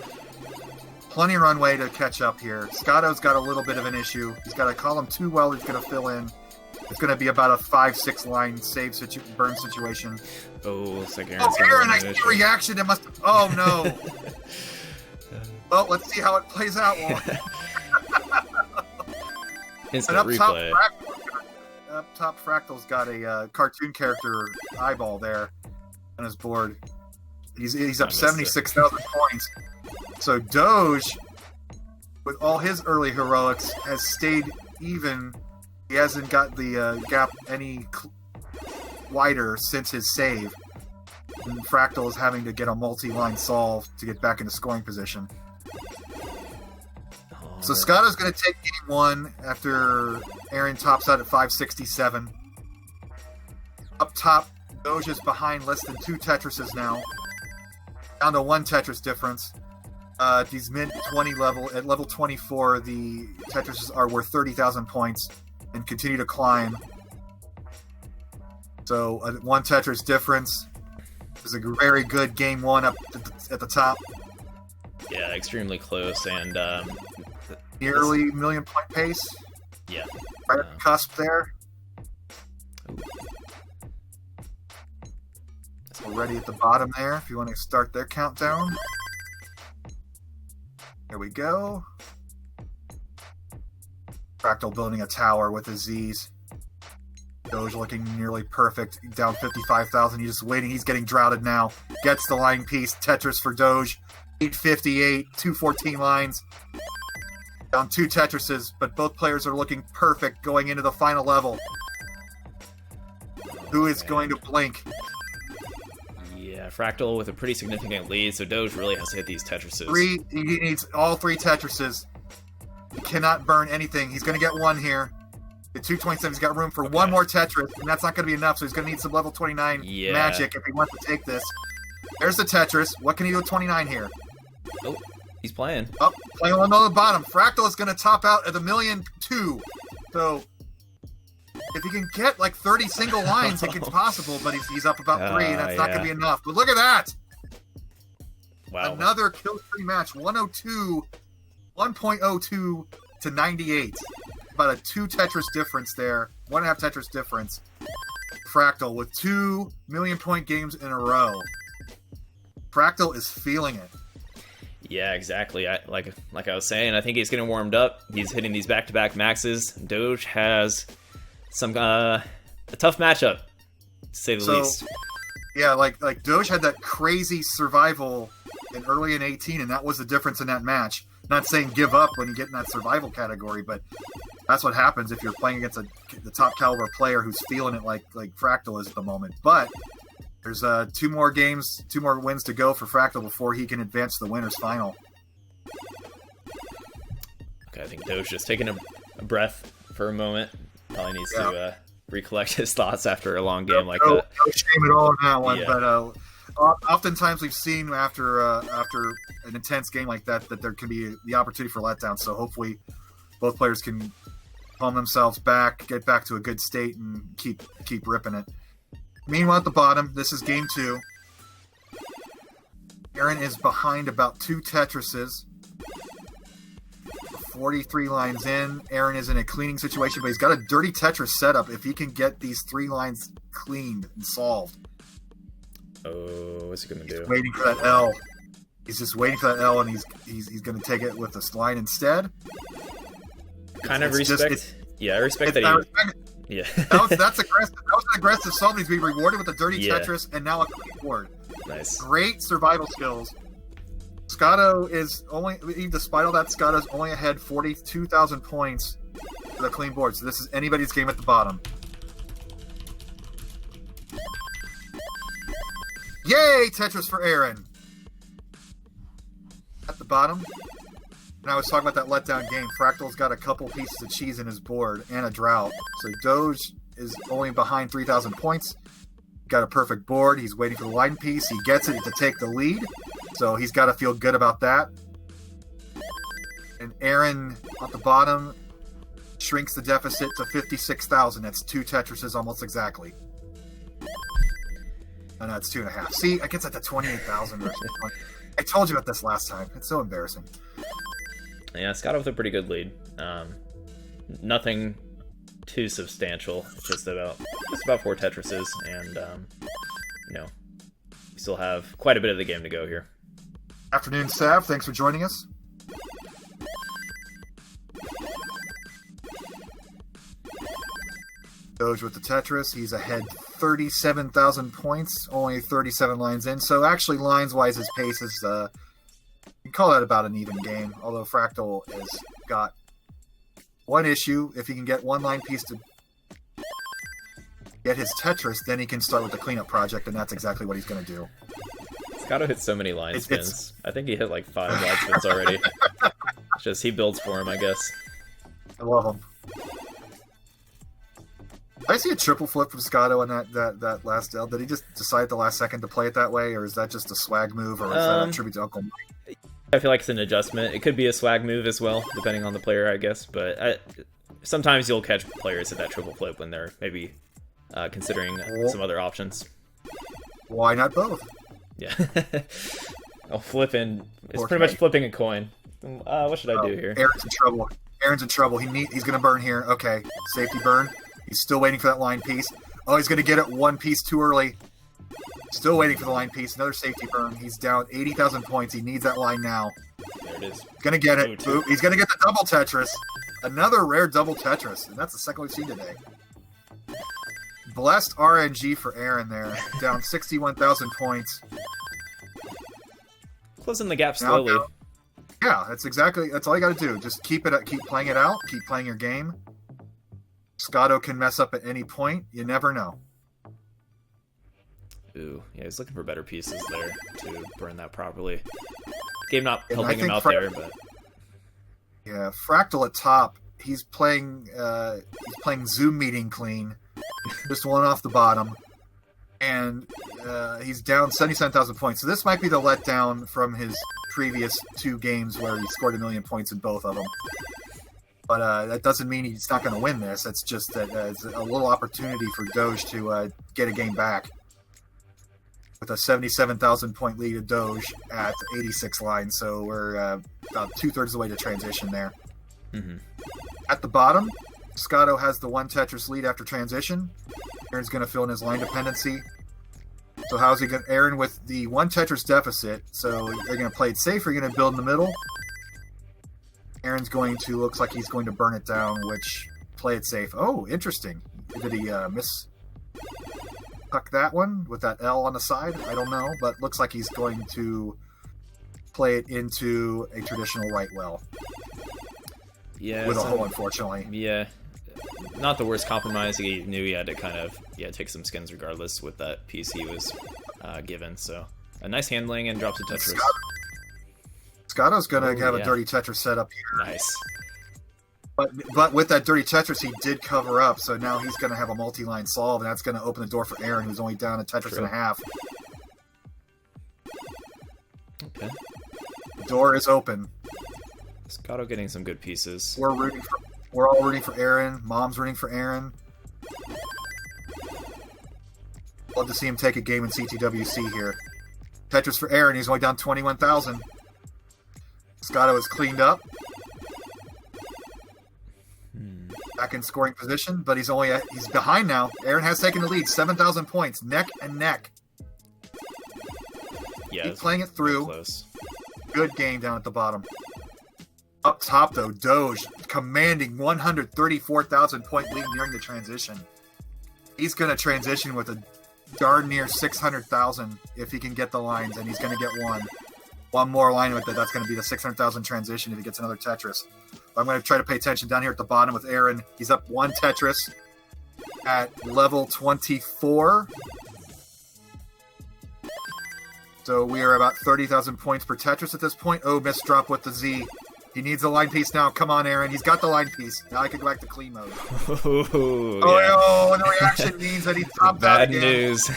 Plenty of runway to catch up here. Scotto's got a little bit of an issue. He's got a column 2 well he's going to fill in. It's going to be about a 5-6 line save burn situation. Oh, looks like Eren, I see a reaction. It must. Oh no. Well, let's see how it plays out. Instant replay. Up top, Fractal's got a cartoon character eyeball there on his board. He's up 76,000 points. So Doge, with all his early heroics, has stayed even. He hasn't got the gap any wider since his save. And Fractal is having to get a multi-line solve to get back into scoring position. So Scotto's going to take game 1 after Eren tops out at 567. Up top, Doge is behind less than 2 Tetrises now. Down to 1 Tetris difference. These mid-20 level, at level 24, the Tetrises are worth 30,000 points and continue to climb. So 1 Tetris difference is a very good game 1 up at the top. Yeah, extremely close, and nearly million point pace. Yeah, right at the cusp there. Already at the bottom there. If you want to start their countdown. There we go. Fractal building a tower with his Z's. Doge looking nearly perfect, down 55,000. He's just waiting. He's getting droughted now. Gets the line piece. Tetris for Doge. 858, 214 lines. Down 2 Tetrises, but both players are looking perfect going into the final level. Who is going to blink? Yeah, Fractal with a pretty significant lead, so Doge really has to hit these Tetrises. He needs all 3 Tetrises. He cannot burn anything. He's going to get 1 here. At 227, he's got room for 1 more Tetris, and that's not going to be enough, so he's going to need some level 29 magic if he wants to take this. There's the Tetris. What can he do with 29 here? Oh, he's playing. Oh, playing on the bottom. Fractal is going to top out at 1,000,002. So, if he can get like 30 single lines, it's possible, but he's up about 3, and that's not going to be enough. But look at that! Wow. Another kill-free match. 1.02 to 98. About a 2 Tetris difference there. 1.5 Tetris difference. Fractal with 2 million-point games in a row. Fractal is feeling it. Yeah, exactly. Like I was saying, I think he's getting warmed up. He's hitting these back-to-back maxes. Doge has some a tough matchup, to say the least. Yeah, like Doge had that crazy survival early in 18, and that was the difference in that match. Not saying give up when you get in that survival category, but that's what happens if you're playing against the top caliber player who's feeling it like Fractal is at the moment. But there's 2 more games, 2 more wins to go for Fractal before he can advance to the winner's final. Okay, I think Doge just taking a breath for a moment. Probably needs to recollect his thoughts after a long game like that. No shame at all in that one, Yeah. but oftentimes we've seen after an intense game like that there can be the opportunity for letdown. So hopefully both players can calm themselves back, get back to a good state, and keep ripping it. Meanwhile, at the bottom, this is game 2. Eren is behind about 2 Tetrises. 43 lines in. Eren is in a cleaning situation, but he's got a dirty Tetris setup. If he can get these 3 lines cleaned and solved. Oh, what's he going to do? Waiting for that L. He's just waiting for that L, and he's going to take it with this line instead. Kind of respect. I respect that he... Yeah. That's aggressive. That was an aggressive solve. He's being rewarded with a dirty Tetris and now a clean board. Nice. Great survival skills. Scotto is only, despite all that, Scotto's only ahead 42,000 points for the clean board. So this is anybody's game at the bottom. Yay, Tetris for Eren. At the bottom. And I was talking about that letdown game. Fractal's got a couple pieces of cheese in his board and a drought. So Doge is only behind 3,000 points. Got a perfect board. He's waiting for the line piece. He gets it to take the lead. So he's got to feel good about that. And Eren at the bottom shrinks the deficit to 56,000. That's 2 Tetrises almost exactly. Oh, no, it's 2.5. See, I get that to 28,000 versus 20. I told you about this last time. It's so embarrassing. Yeah, Scotto with a pretty good lead. Nothing too substantial. Just about 4 Tetrises, and we still have quite a bit of the game to go here. Afternoon, Sav. Thanks for joining us. Doge with the Tetris. He's ahead 37,000 points, only 37 lines in. So actually, lines-wise, his pace is, you can call that about an even game. Although Fractal has got one issue. If he can get 1 line piece to get his Tetris, then he can start with the cleanup project, and that's exactly what he's going to do. Scotto hit so many line spins. I think he hit like 5 line spins already. Just he builds for him, I guess. I love him. I see a triple flip from Scotto on that last L. Did he just decide at the last second to play it that way, or is that just a swag move, or is that a tribute to Uncle Mike? I feel like it's an adjustment. It could be a swag move as well, depending on the player, I guess. But sometimes you'll catch players at that triple flip when they're maybe considering some other options. Why not both? Yeah. Flipping. It's pretty much flipping a coin. What should I do here? Eren's in trouble. Eren's in trouble. He's going to burn here. Okay. Safety burn. He's still waiting for that line piece. Oh, he's going to get it 1 piece too early. Still waiting for the line piece. Another safety burn. He's down 80,000 points. He needs that line now. There it is. Going to get it. Ooh, he's going to get the double Tetris. Another rare double Tetris. And that's the second we've seen today. blessed RNG for Eren there. Down 61,000 points. Closing the gap slowly. Yeah, that's all you got to do. Just keep playing it out, keep playing your game. Scotto can mess up at any point. You never know. Ooh, yeah, he's looking for better pieces there to burn that properly. Game not helping him out there, but yeah, Fractal at top. He's playing Zoom meeting clean, just one off the bottom, and he's down 77,000 points. So this might be the letdown from his previous 2 games where he scored 1 million points in both of them. But that doesn't mean he's not going to win this. It's just that it's a little opportunity for Doge to get a game back. With a 77,000 point lead of Doge at 86 lines, so we're about 2/3 of the way to transition there. Mm-hmm. At the bottom, Scotto has the 1 Tetris lead after transition. Eren's going to fill in his line dependency. So how's he going? Eren with the 1 Tetris deficit. So you're going to play it safe. Or you're going to build in the middle. Eren's going to looks like he's going to burn it down, which play it safe. Oh, interesting. Did he miss? Tuck that one with that L on the side? I don't know, but looks like he's going to play it into a traditional right well. Yeah, with a hole, unfortunately. Yeah, not the worst compromise. He knew he had to kind of take some skins regardless with that piece he was given. So a nice handling and drops a Tetris. Scotto's going to have a dirty Tetris setup here. Nice. But with that dirty Tetris, he did cover up, so now he's going to have a multi-line solve, and that's going to open the door for Eren, who's only down a Tetris and a half. Okay. The door is open. Scotto getting some good pieces. We're all rooting for Eren. Mom's rooting for Eren. Love to see him take a game in CTWC here. Tetris for Eren. He's only down 21,000. Scotto is cleaned up. Back in scoring position, but he's behind now. Eren has taken the lead, 7,000 points, neck and neck. Yeah, keep playing it through. Close. Good game down at the bottom. Up top though, Doge commanding 134,000 point lead nearing the transition. He's going to transition with a darn near 600,000 if he can get the lines, and he's going to get one more line with it. That's going to be the 600,000 transition if he gets another Tetris. I'm going to try to pay attention down here at the bottom with Eren. He's up 1 Tetris at level 24. So we are about 30,000 points per Tetris at this point. Oh, missed drop with the Z. He needs a line piece now. Come on, Eren. He's got the line piece. Now I can go back to clean mode. Oh, and the reaction means that he topped out bad again. news.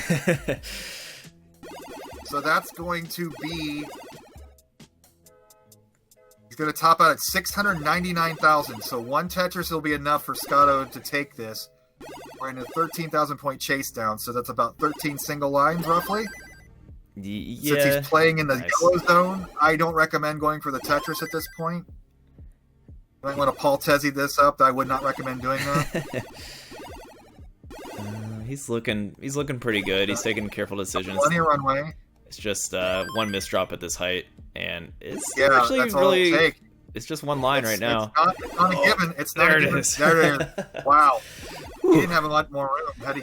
So that's going to be... He's going to top out at 699,000. So 1 Tetris will be enough for Scotto to take this. We're in a 13,000 point chase down. So that's about 13 single lines, roughly. Yeah. Since he's playing in the yellow zone, I don't recommend going for the Tetris at this point. You might want to Paul Tezzy this up. I would not recommend doing that. He's looking pretty good. He's taking careful decisions. Plenty of runway. It's just 1 misdrop at this height, and it's that's actually all really. it'll take. It's just one line right now. It's not a given. It's not there a it given. is. There it is. Wow. He didn't have a lot more room. Had he...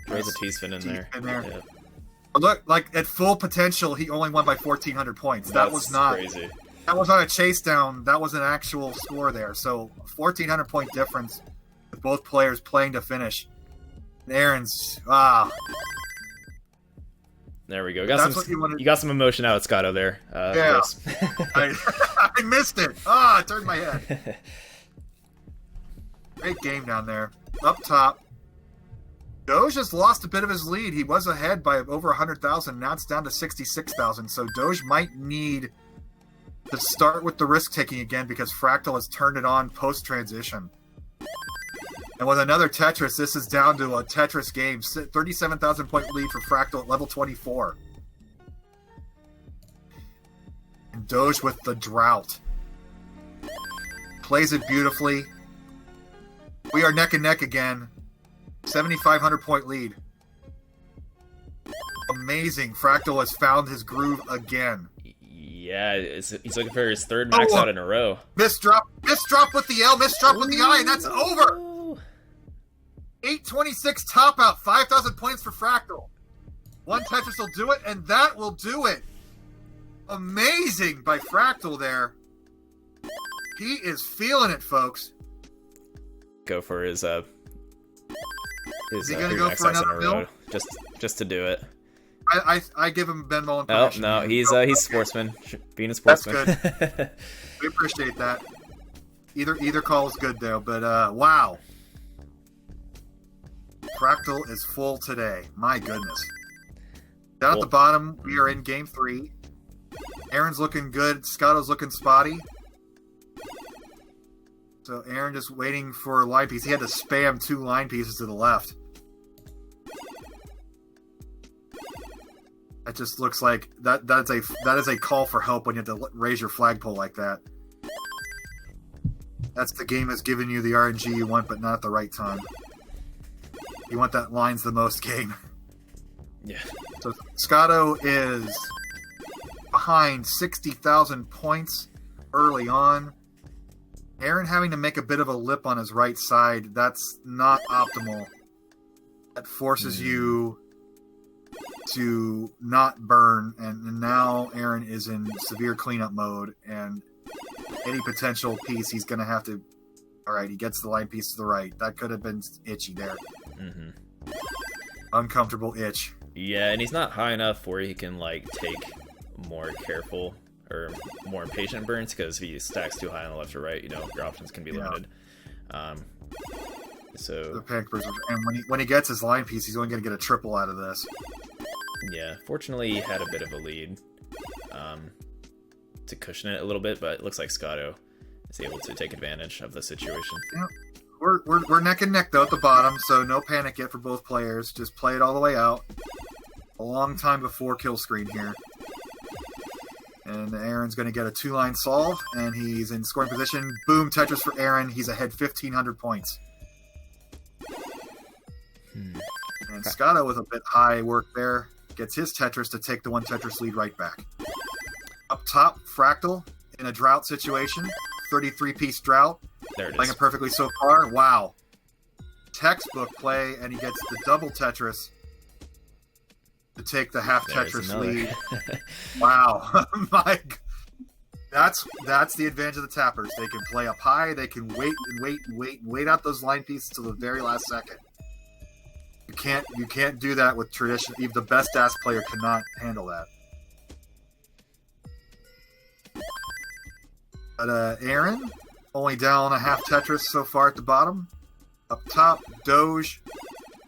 Throws a T-spin in there. Yeah. Look, like at full potential, he only won by 1,400 points. That was not crazy. That was not a chase down. That was an actual score there. So 1,400 point difference with both players playing to finish. And Eren's There we go. You got some emotion out, Scotto. There. Yeah. I missed it. I turned my head. Great game down there. Up top. Doge has lost a bit of his lead. He was ahead by over 100,000. Now it's down to 66,000. So Doge might need to start with the risk-taking again because Fractal has turned it on post-transition. And with another Tetris, this is down to a Tetris game. 37,000 point lead for Fractal at level 24. And Doge with the drought. Plays it beautifully. We are neck and neck again. 7,500 point lead. Amazing. Fractal has found his groove again. Yeah, he's looking for his 3rd max out in a row. Miss drop with the L, miss drop with the I, and that's over. 826 top out, 5,000 points for Fractal. One Tetris will do it, and that will do it. Amazing by Fractal there. He is feeling it, folks. Go for his Is he gonna go for another bill? Just to do it. I give him Ben Mullen Oh permission. no, he's sportsman, being a sportsman. That's good. We appreciate that. Either call is good though, but wow. Fractal is full today. My goodness. Down at the bottom, we are in game 3. Eren's looking good. Scotto's looking spotty. So Eren just waiting for a line piece. He had to spam 2 line pieces to the left. That just looks like that is a call for help when you have to raise your flagpole like that. That's the game that's giving you the RNG you want, but not at the right time. You want that lines the most game. Yeah. So Scotto is behind 60,000 points early on. Eren having to make a bit of a lip on his right side. That's not optimal. That forces you to not burn, and now Eren is in severe cleanup mode, and any potential piece he's going to have to... Alright, he gets the line piece to the right. That could have been itchy there. Mm-hmm. Uncomfortable itch. Yeah, and he's not high enough where he can, like, take more careful or more impatient burns, because if he stacks too high on the left or right, you know, your options can be limited. So the panic burns, and when he gets his line piece, he's only going to get a triple out of this. Yeah, fortunately he had a bit of a lead to cushion it a little bit, but it looks like Scotto is able to take advantage of the situation. Yeah. We're neck and neck though at the bottom, so no panic yet for both players. Just play it all the way out. A long time before kill screen here. And Eren's going to get a 2-line solve, and he's in scoring position. Boom, Tetris for Eren. He's ahead 1,500 points. And Scotto with a bit high work there. Gets his Tetris to take the 1 Tetris lead right back. Up top, Fractal in a drought situation. 33-piece drought. There it Playing is. it perfectly so far. Wow. Textbook play, and he gets the double Tetris to take the half There's Tetris another. lead. Wow. That's the advantage of the tappers. They can play up high, they can wait out those line pieces till the very last second. You can't do that with tradition. Even the best ass player cannot handle that. But Eren only down a half Tetris so far at the bottom. Up top, Doge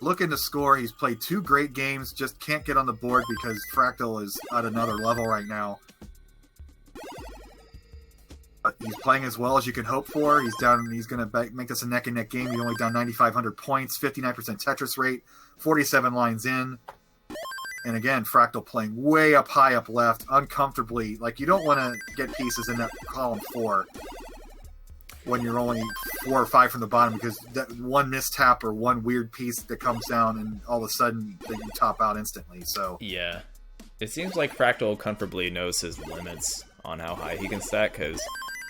looking to score. He's played 2 great games, just can't get on the board because Fractal is at another level right now. But he's playing as well as you can hope for. He's down. He's going to make this a neck and neck game. He's only down 9,500 points, 59% Tetris rate, 47 lines in. And again, Fractal playing way up high up left, uncomfortably. Like, you don't want to get pieces in that column 4 when you're only 4 or 5 from the bottom, because that one mistap or one weird piece that comes down and all of a sudden you top out instantly. So Yeah. It seems like Fractal comfortably knows his limits on how high he can stack, because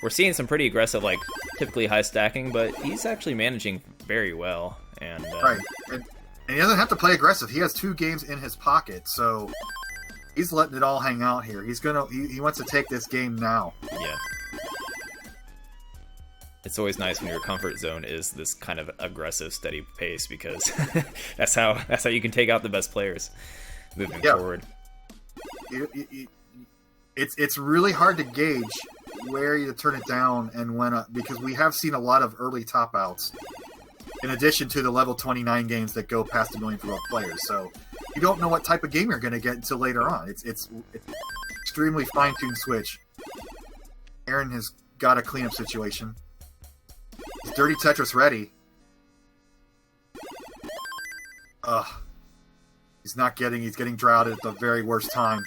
we're seeing some pretty aggressive, like, typically high stacking, but he's actually managing very well. And right. And he doesn't have to play aggressive. He has 2 games in his pocket, so he's letting it all hang out here. He wants to take this game now. Yeah. It's always nice when your comfort zone is this kind of aggressive, steady pace, because that's how you can take out the best players moving forward. It's really hard to gauge where you turn it down and when, because we have seen a lot of early top outs in addition to the level 29 games that go past 1 million for both players. So you don't know what type of game you're going to get until later on. It's extremely fine-tuned switch. Eren has got a cleanup situation. He's Dirty Tetris ready. He's getting droughted at the very worst time.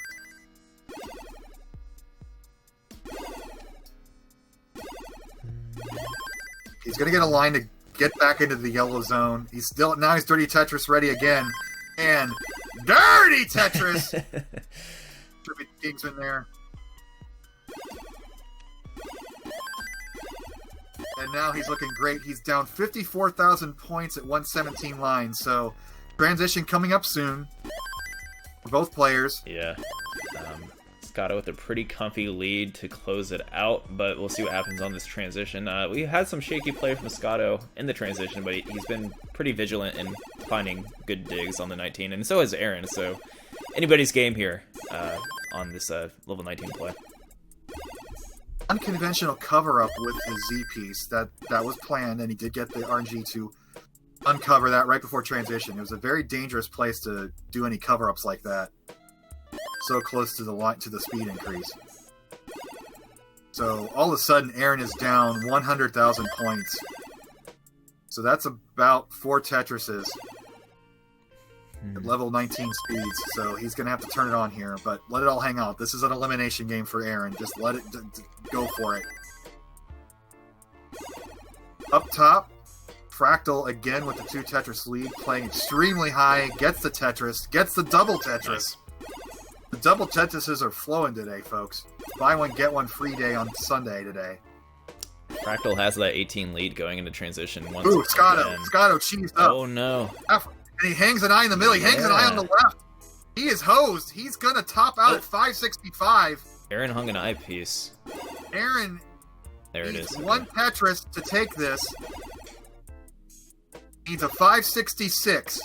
He's going to get a line to get back into the yellow zone. He's Dirty Tetris ready again. And Dirty Tetris! Tribute Kingsman there. And now he's looking great. He's down 54,000 points at 117 lines. So transition coming up soon for both players. Yeah. Scotto with a pretty comfy lead to close it out, but we'll see what happens on this transition. We had some shaky play from Scotto in the transition, but he's been pretty vigilant in finding good digs on the 19, and so has Eren, so anybody's game here on this level 19 play. Unconventional cover-up with his Z-piece. That was planned, and he did get the RNG to uncover that right before transition. It was a very dangerous place to do any cover-ups like that. So close to the line, to the speed increase. So all of a sudden, Eren is down 100,000 points. So that's about 4 Tetrises at level 19 speeds. So he's going to have to turn it on here, but let it all hang out. This is an elimination game for Eren. Just let it go for it. Up top, Fractal again with the 2 Tetris lead, playing extremely high, gets the Tetris, gets the double Tetris. The double Tetrises are flowing today, folks. Buy one, get one free day on Sunday today. Fractal has that 18 lead going into transition. Ooh, Scotto. Scotto cheesed up. Oh, no. And he hangs an eye in the middle. He hangs an eye on the left. He is hosed. He's going to top out at 565. Eren hung an eyepiece. Eren there it needs is. one Tetris to take this. Needs a 566.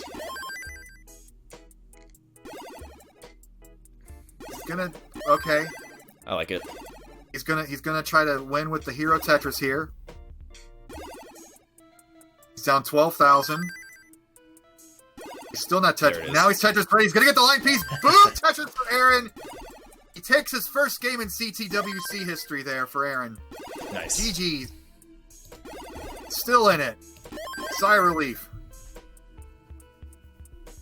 Okay. I like it. He's gonna try to win with the hero Tetris here. He's down 12,000. He's still not Tetris. Now he's Tetris ready. He's gonna get the line piece. Boom! Tetris for Eren. He takes his first game in CTWC history there for Eren. Nice. GG's. Still in it. Sigh of relief.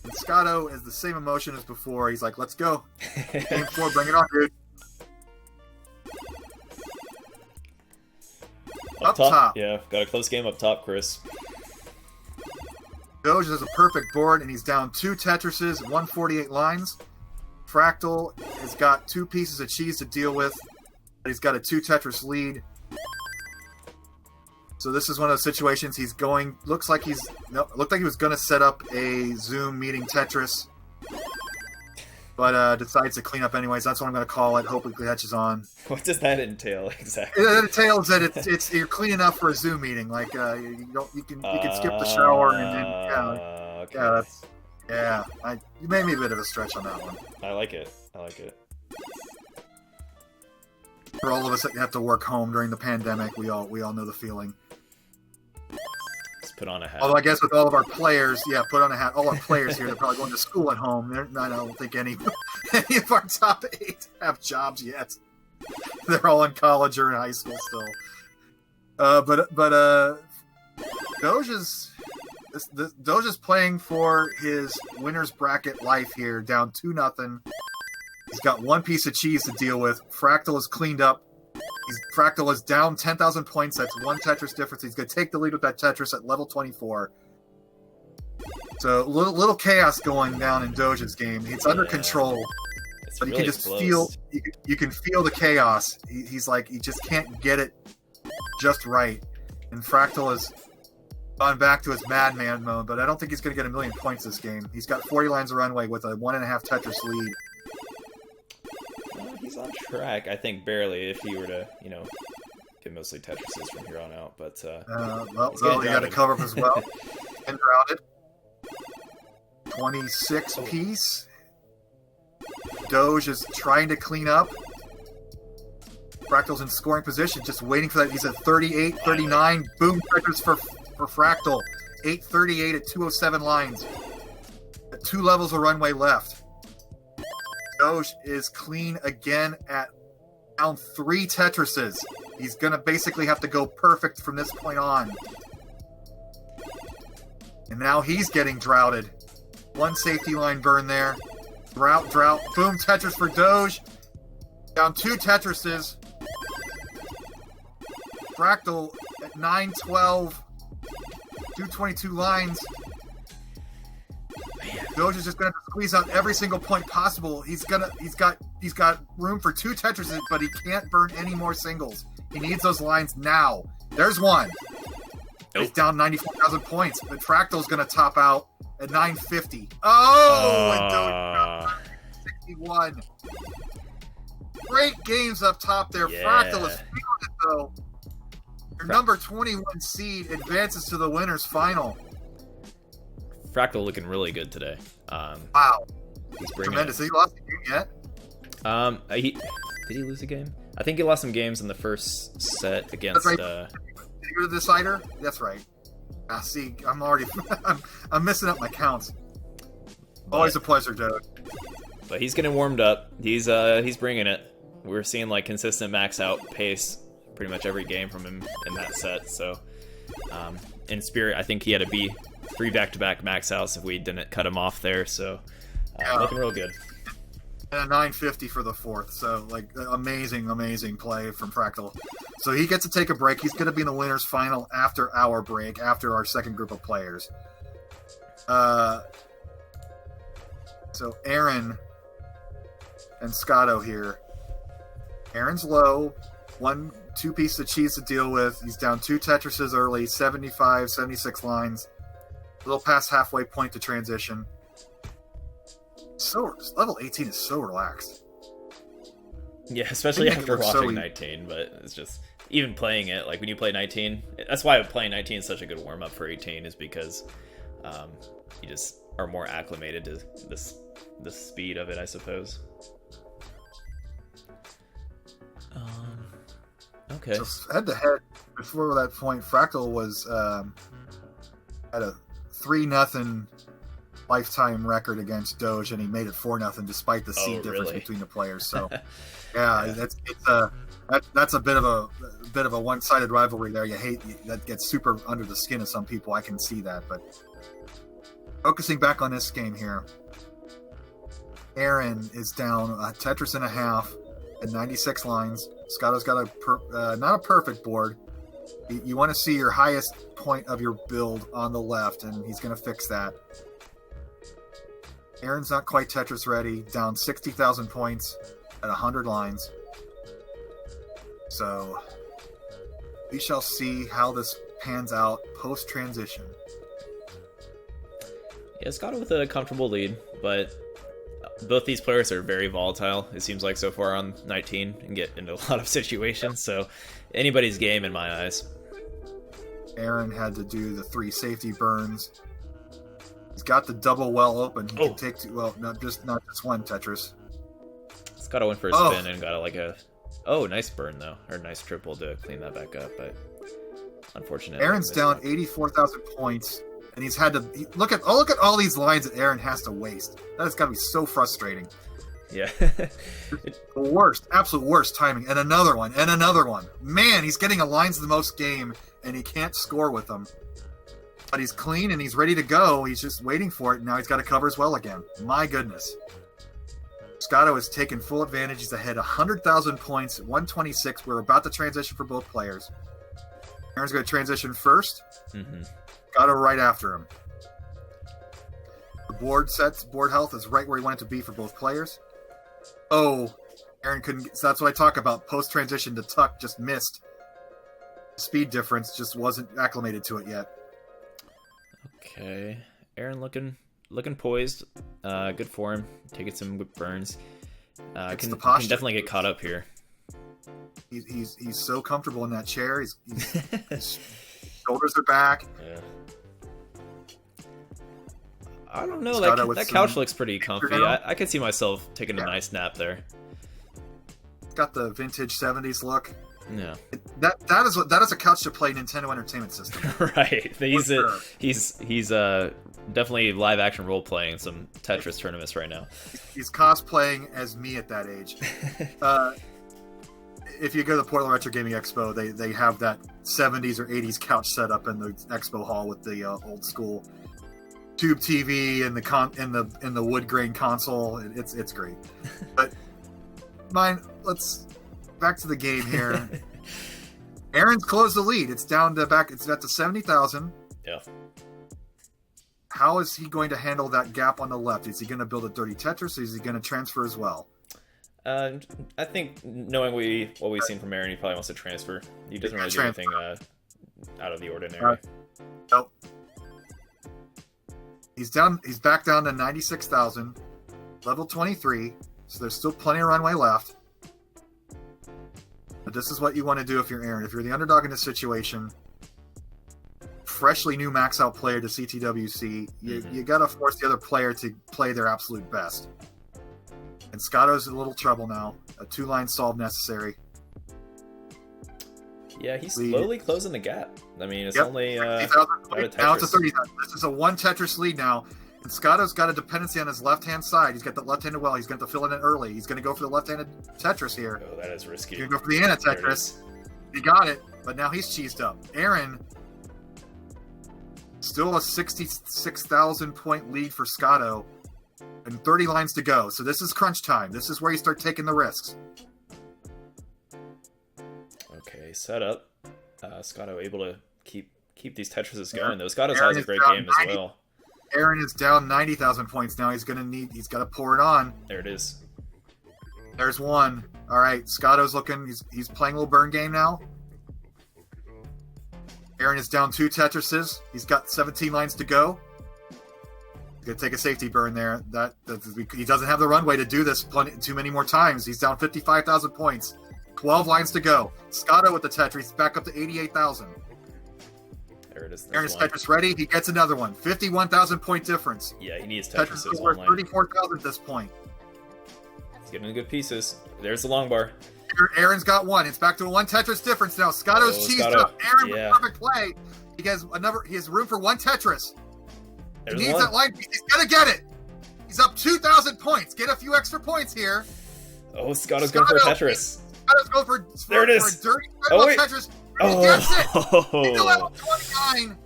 And Scotto has the same emotion as before. He's like, let's go. Game 4, bring it on, dude. Up top. Yeah, got a close game up top, Chris. Doge has a perfect board, and he's down 2 Tetrises, 148 lines. Fractal has got 2 pieces of Cheez to deal with, but he's got a 2 Tetris lead. So this is one of those situations he's going... Looked like he was going to set up a Zoom meeting Tetris, but decides to clean up anyways. That's what I'm going to call it. Hopefully it catches on. What does that entail exactly? It entails that it's you're cleaning up for a Zoom meeting. Like you can skip the shower and then okay. You made me a bit of a stretch on that one. I like it. For all of us that have to work home during the pandemic, we all know the feeling. Just put on a hat. Although I guess with all of our players, put on a hat. All our players here, they're probably going to school at home. I don't think any of our top 8 have jobs yet. They're all in college or in high school still. But Doge is playing for his winner's bracket life here, down 2-0. He's got 1 piece of Cheez to deal with. Fractal is cleaned up. Fractal is down 10,000 points. That's 1 Tetris difference. He's going to take the lead with that Tetris at level 24. So little chaos going down in Doge's game. It's under control, but really you can just close. you can feel the chaos. He's like, he just can't get it just right. And Fractal has gone back to his madman mode, but I don't think he's going to get 1,000,000 points this game. He's got 40 lines of runway with a 1.5 Tetris lead. He's on track, I think, barely, if he were to, get mostly Tetrises from here on out, but, he got to cover up as well. And routed. 26 piece. Doge is trying to clean up. Fractal's in scoring position, just waiting for that. He's at 38, 39. Boom, Tetris for Fractal. 838 at 207 lines. 2 levels of runway left. Doge is clean again at down 3 Tetrises. He's going to basically have to go perfect from this point on. And now he's getting droughted. 1 safety line burn there. Drought. Boom, Tetris for Doge. Down 2 Tetrises. Fractal at 912. 222 lines. Doge is just going to squeeze out every single point possible. He's got room for 2 Tetrises, but he can't burn any more singles. He needs those lines now. There's one. Nope. He's down 94,000 points, but Fractal's going to top out at 950. Oh, and Doge 61. Great games up top there. Yeah. Fractal is feeling it, though. Your number 21 seed advances to the winner's final. Fractal looking really good today. Wow. He's bringing Tremendous. it. Has he lost the game yet? Did he lose a game? I think he lost some games in the first set against. That's right. Did he go to the decider? That's right. See, I'm already I'm messing up my counts. Always a pleasure, Doge. But he's getting warmed up. He's bringing it. We're seeing like consistent max out pace pretty much every game from him in that set. So in spirit, I think he had to be 3 back-to-back max outs if we didn't cut him off there. So looking real good. And a 950 for the fourth. So, like, amazing play from Fractal. So he gets to take a break. He's going to be in the winner's final after our break, after our second group of players. So Eren and Scotto here. Eren's low. 2 pieces of cheese to deal with. He's down 2 Tetrises early. 75, 76 lines. A little past halfway point to transition. So level 18 is so relaxed. Yeah, especially after watching 19, but it's just even playing it, like when you play 19, that's why playing 19 is such a good warm-up for 18, is because you just are more acclimated to the speed of it, I suppose. Okay. So head-to-head, before that point, Fractal was at a 3-0 lifetime record against Doge, and he made it 4-0 despite the seed difference between the players. So, yeah, that's a bit of a one-sided rivalry there. That gets super under the skin of some people. I can see that, but focusing back on this game here, Eren is down a Tetris and a half at 96 lines. Scotto's got not a perfect board. You want to see your highest point of your build on the left, and he's going to fix that. Eren's not quite Tetris ready, down 60,000 points at 100 lines. So we shall see how this pans out post-transition. Yeah, Scotto with a comfortable lead, but both these players are very volatile, it seems like, so far on 19, and get into a lot of situations, so anybody's game in my eyes. Eren had to do the 3 safety burns. He's got the double well open. He can take 2. Well, not just one Tetris. Scotto went for a spin and got nice burn though, or nice triple to clean that back up. But unfortunately, Eren's down 84,000 points, and he's had to look at all these lines that Eren has to waste. That has got to be so frustrating. Yeah, the worst, absolute worst timing, and another one. Man, he's getting a lines the most game, and he can't score with them. But he's clean and he's ready to go. He's just waiting for it. And now he's got to cover as well again. My goodness. Scotto has taken full advantage. He's ahead 100,000 points, 126. We're about to transition for both players. Eren's going to transition first. Scotto right after him. The board health is right where he wanted to be for both players. Oh, Eren couldn't. So that's what I talk about. Post-transition to Tuck just missed. Speed difference just wasn't acclimated to it yet. Okay, Eren looking poised, good form, taking some good burns. Can definitely get caught up here. He's so comfortable in that chair. His shoulders are back. Yeah. I don't know. That couch looks pretty comfy. I could see myself taking a nice nap there. It's got the vintage 70s look. Yeah, that is a couch to play Nintendo Entertainment System. Right. He's definitely live action role playing some Tetris tournaments right now. He's cosplaying as me at that age. If you go to the Portland Retro Gaming Expo, they have that 70s or 80s couch set up in the expo hall with the old school tube TV and the wood grain console. It's great. But let's back to the game here. Eren's closed the lead. It's down to back. It's at to 70,000. Yeah. How is he going to handle that gap on the left? Is he going to build a dirty Tetris, or is he going to transfer as well? I think knowing what we've seen from Eren, he probably wants to transfer. He doesn't really do anything out of the ordinary. Nope. He's back down to 96,000, level 23. So there's still plenty of runway left. But this is what you want to do if you're Eren. If you're the underdog in this situation, freshly new max out player to CTWC, you got to force the other player to play their absolute best. And Scotto's in a little trouble now. A 2-line solve necessary. Yeah, he's slowly closing the gap. I mean, it's only now it's a 30,000. This is a 1 Tetris lead now. And Scotto's got a dependency on his left-hand side. He's got the left-handed well. He's going to fill it in early. He's going to go for the left-handed Tetris here. Oh, that is risky. He's going to go for the Anna Tetris. He got it, but now he's cheesed up. Eren, still a 66,000 point lead for Scotto, and 30 lines to go. So this is crunch time. This is where you start taking the risks. Okay, set up. Scotto able to keep these Tetrises going, though. Scotto's has a great game as well. Eren is down 90,000 points now. He's got to pour it on. There it is. There's one. All right, Scotto's looking. He's playing a little burn game now. Eren is down 2 Tetrises. He's got 17 lines to go. He's gonna take a safety burn there. He doesn't have the runway to do this too many more times. He's down 55,000 points. 12 lines to go. Scotto with the Tetris back up to 88,000. There it is. Eren's Tetris ready. He gets another one. 51,000 point difference. Yeah, he needs Tetris. Tetris is worth 34,000 at this point. He's getting the good pieces. There's the long bar. Eren's got one. It's back to a 1 Tetris difference now. Scotto's cheesed up. Eren with perfect play. He has room for 1 Tetris. There's he needs one. that line piece. He's gonna get it. He's up 2,000 points. Get a few extra points here. Oh, Scotto's going for a Tetris. Scotto's going for there it is. For a dirty Tetris. Oh, he gets it. He's level 29.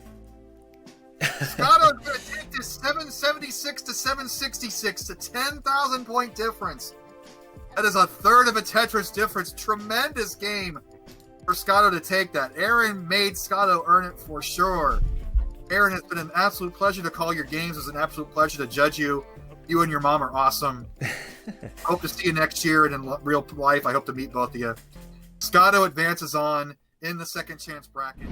Scotto's going to take this 776 to 766 to 10,000 point difference. That is a third of a Tetris difference. Tremendous game for Scotto to take that. Eren made Scotto earn it for sure. Eren, it's been an absolute pleasure to call your games. It's an absolute pleasure to judge you. You and your mom are awesome. Hope to see you next year and in real life. I hope to meet both of you. Scotto advances on in the second chance bracket.